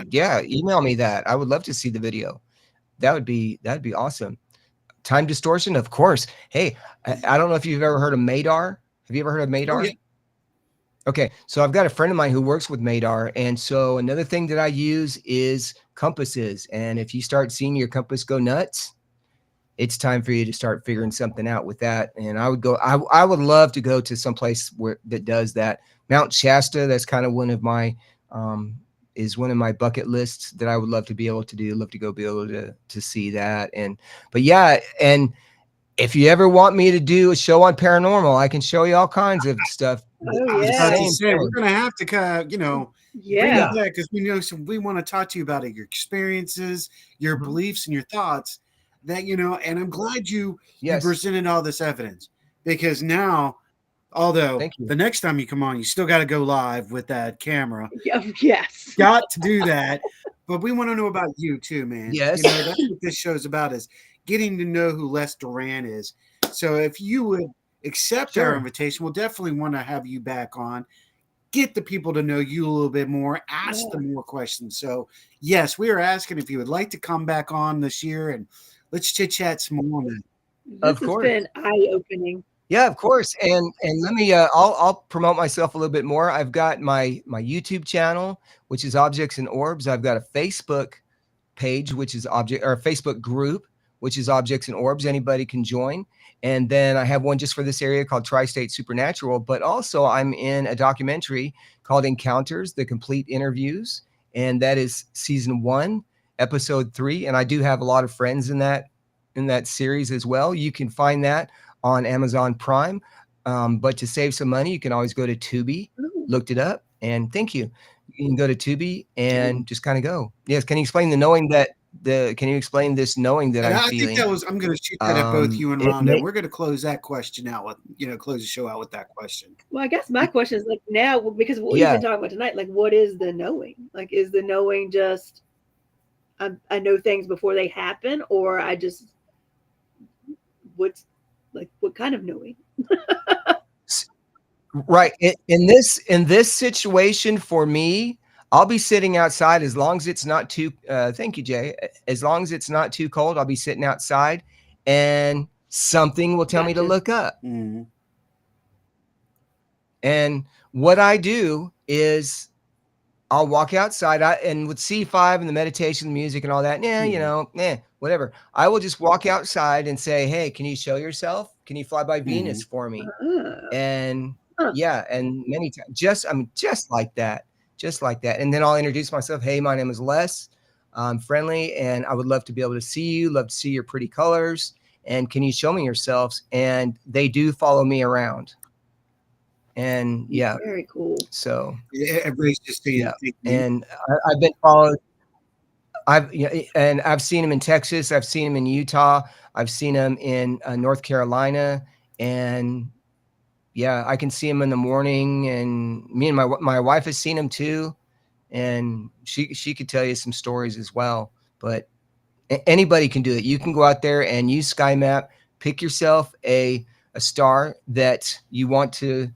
S9: Yeah, email me that. I would love to see the video. That'd be awesome. Time distortion, of course. Hey, I don't know if you've ever heard of Madar. Have you ever heard of Madar?
S5: Oh, yeah.
S9: Okay, so I've got a friend of mine who works with Madar, and so another thing that I use is compasses. And if you start seeing your compass go nuts, it's time for you to start figuring something out with that. And I would love to go to some place that does that. Mount Shasta, that's kind of one of my bucket lists that I would love to be able to do. Love to go be able to see that. But yeah, and if you ever want me to do a show on paranormal, I can show you all kinds of stuff.
S6: Oh, yeah.
S5: We're gonna have to kind of,
S6: Yeah,
S5: because we want to talk to you about your experiences, your beliefs, and your thoughts. That and I'm glad you presented all this evidence, because now, although the next time you come on, you still got to go live with that camera.
S6: Yes,
S5: got to do that. But we want to know about you too, man.
S9: Yes.
S5: That's what this show's about, is getting to know who Les Durrant is. So if you would accept our invitation, we'll definitely want to have you back on. Get the people to know you a little bit more, ask them more questions. So yes, we are asking if you would like to come back on this year, and let's chit chat some more.
S6: This has been eye-opening.
S9: Yeah, of course. And let me I'll promote myself a little bit more. I've got my YouTube channel, which is Objects and Orbs. I've got a Facebook page, which is a Facebook group, which is Objects and Orbs. Anybody can join. And then I have one just for this area called Tri-State Supernatural, but also I'm in a documentary called Encounters, the complete interviews. And that is season 1, episode 3. And I do have a lot of friends in that series as well. You can find that on Amazon Prime. But to save some money, you can always go to Tubi. Looked it up, and thank you. You can go to Tubi and just kind of go. Yes. Can you explain can you explain this knowing that I'm feeling?
S5: I'm going to shoot that at both you and Rhonda. We're going to close that question out with, close the show out with that question.
S6: Well, I guess my question is now, because what we've been talking about tonight, what is the knowing? Is the knowing just, I know things before they happen, or I just, what kind of knowing?
S9: Right. In this situation for me, I'll be sitting outside as long as it's not too, thank you, Jay. As long as it's not too cold, I'll be sitting outside and something will tell me to look up.
S5: Mm-hmm.
S9: And what I do is I'll walk outside and with C5 and the meditation, the music and all that, whatever. I will just walk outside and say, hey, can you show yourself? Can you fly by Venus for me? And and many times, just like that. And then I'll introduce myself. Hey, my name is Les. I'm friendly, and I would love to be able to see you, love to see your pretty colors. And can you show me yourselves? And they do follow me around. And
S6: very cool.
S9: So
S5: everybody's just saying,
S9: and I've been followed. I've seen them in Texas. I've seen them in Utah. I've seen them in North Carolina, and I can see them in the morning. And me and my wife has seen them too, and she could tell you some stories as well. But anybody can do it. You can go out there and use SkyMap. Pick yourself a star that you want to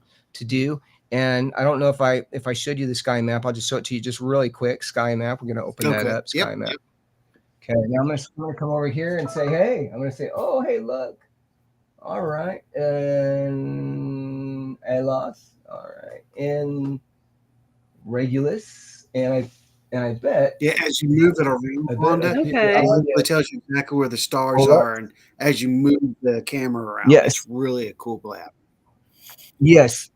S9: do. And I don't know if I showed you the sky map. I'll just show it to you just really quick. Sky map. We're going to open that up. Sky map. Okay. Now I'm going to come over here and say, hey, I'm going to say, oh, hey, look. All right. And Alos. All right. And Regulus. And And I bet,
S5: Yeah, as you move it around,
S9: I bet,
S5: Wanda,
S6: Okay.
S5: it really tells you exactly where the stars
S9: Hold up.
S5: are, and as you move the camera around,
S9: Yes.
S5: it's really a cool app.
S9: Yes.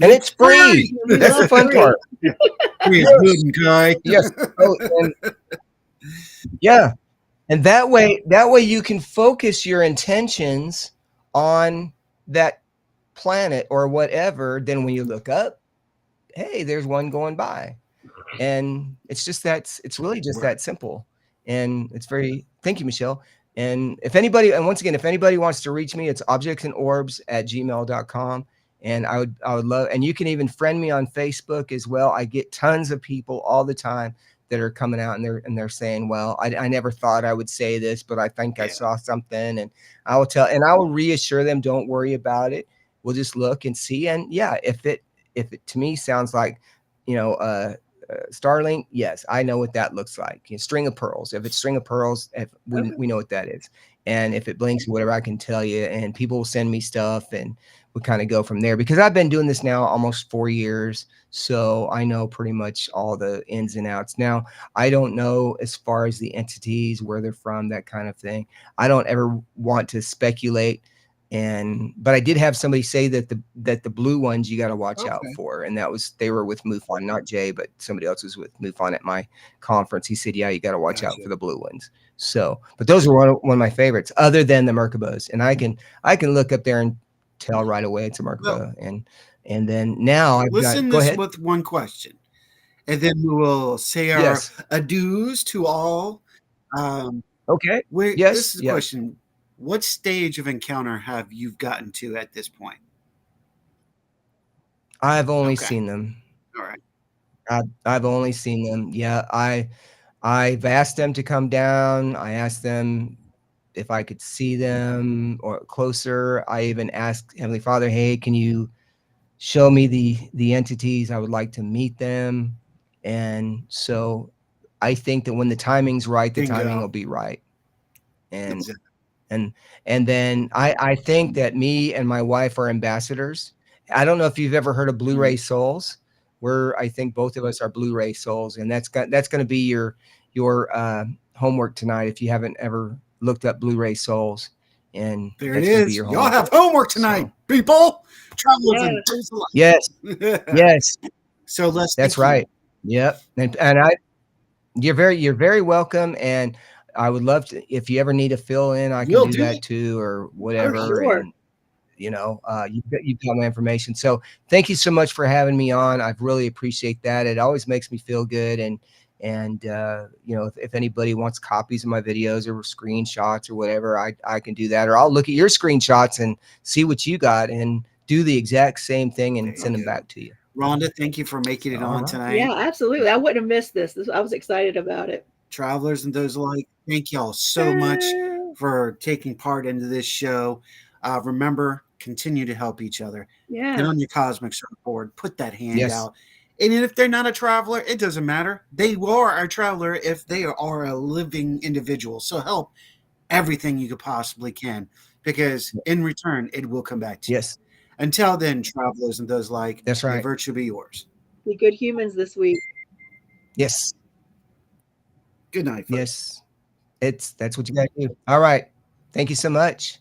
S9: And it's free.
S6: We
S9: That's the
S6: love
S9: fun
S6: free.
S9: part.
S5: Free is
S9: Yes.
S5: good, okay?
S9: Yes. Oh, and yeah. And that way you can focus your intentions on that planet or whatever. Then when you look up, hey, there's one going by. And it's really just that simple. And it's very, thank you, Michelle. And once again, if anybody wants to reach me, it's objectsandorbs@gmail.com. And I would love, and you can even friend me on Facebook as well. I get tons of people all the time that are coming out and they're saying, well, I never thought I would say this, but I think I saw something. And I will reassure them, don't worry about it. We'll just look and see. And yeah, if it to me sounds like, Starlink, yes, I know what that looks like. String of pearls. If it's string of pearls, we know what that is. And if it blinks, whatever, I can tell you. And people will send me stuff, and we kind of go from there. Because I've been doing this now almost 4 years, so I know pretty much all the ins and outs. Now, I don't know as far as the entities, where they're from, that kind of thing. I don't ever want to speculate. But I did have somebody say that the blue ones you got to watch out for, and they were with MUFON, not Jay, but somebody else was with MUFON at my conference. He said, yeah, you got to watch out for the blue ones. So, but those are one of my favorites, other than the Merkabahs, and I can look up there and tell right away it's a Merkabah. And then now I've got, go ahead
S5: with one question, and then we will say our adieus to all.
S9: Okay.
S5: This is a question. What stage of encounter have you gotten to at this point?
S9: I've only seen them.
S5: All right.
S9: I've only seen them. Yeah, I've asked them to come down. I asked them if I could see them or closer. I even asked Heavenly Father, hey, can you show me the entities? I would like to meet them. And so I think that when the timing's right, the timing will be right. And then I think that me and my wife are ambassadors. I don't know if you've ever heard of Blu-ray souls. I think both of us are Blu-ray souls, and that's going to be your homework tonight if you haven't ever looked up Blu-ray souls. And
S5: there it is. Y'all have homework tonight, people. Travelers and things alike.
S9: Yes. Yes.
S5: So
S9: that's right. Yep. And you're very welcome. And I would love to, if you ever need to fill in, I can do that too, or whatever.
S6: Oh, sure.
S9: And you've got my information. So thank you so much for having me on. I really appreciate that. It always makes me feel good. And if anybody wants copies of my videos or screenshots or whatever, I can do that. Or I'll look at your screenshots and see what you got and do the exact same thing and send them back to you.
S5: Rhonda, thank you for making it on tonight.
S6: Yeah, absolutely. I wouldn't have missed this. I was excited about it.
S5: Travelers and those alike, thank y'all so much for taking part into this show. Remember, continue to help each other.
S6: Yeah.
S5: Get on your cosmic surfboard, put that hand out. And if they're not a traveler, it doesn't matter. They are a traveler if they are a living individual. So help everything you could possibly can, because in return, it will come back to you.
S9: Yes.
S5: Until then, travelers and those like,
S9: that's right.
S5: May virtue be yours.
S6: Be good humans this week.
S9: Yes.
S5: Good night, folks.
S9: Yes. That's what you got to do. All right. Thank you so much.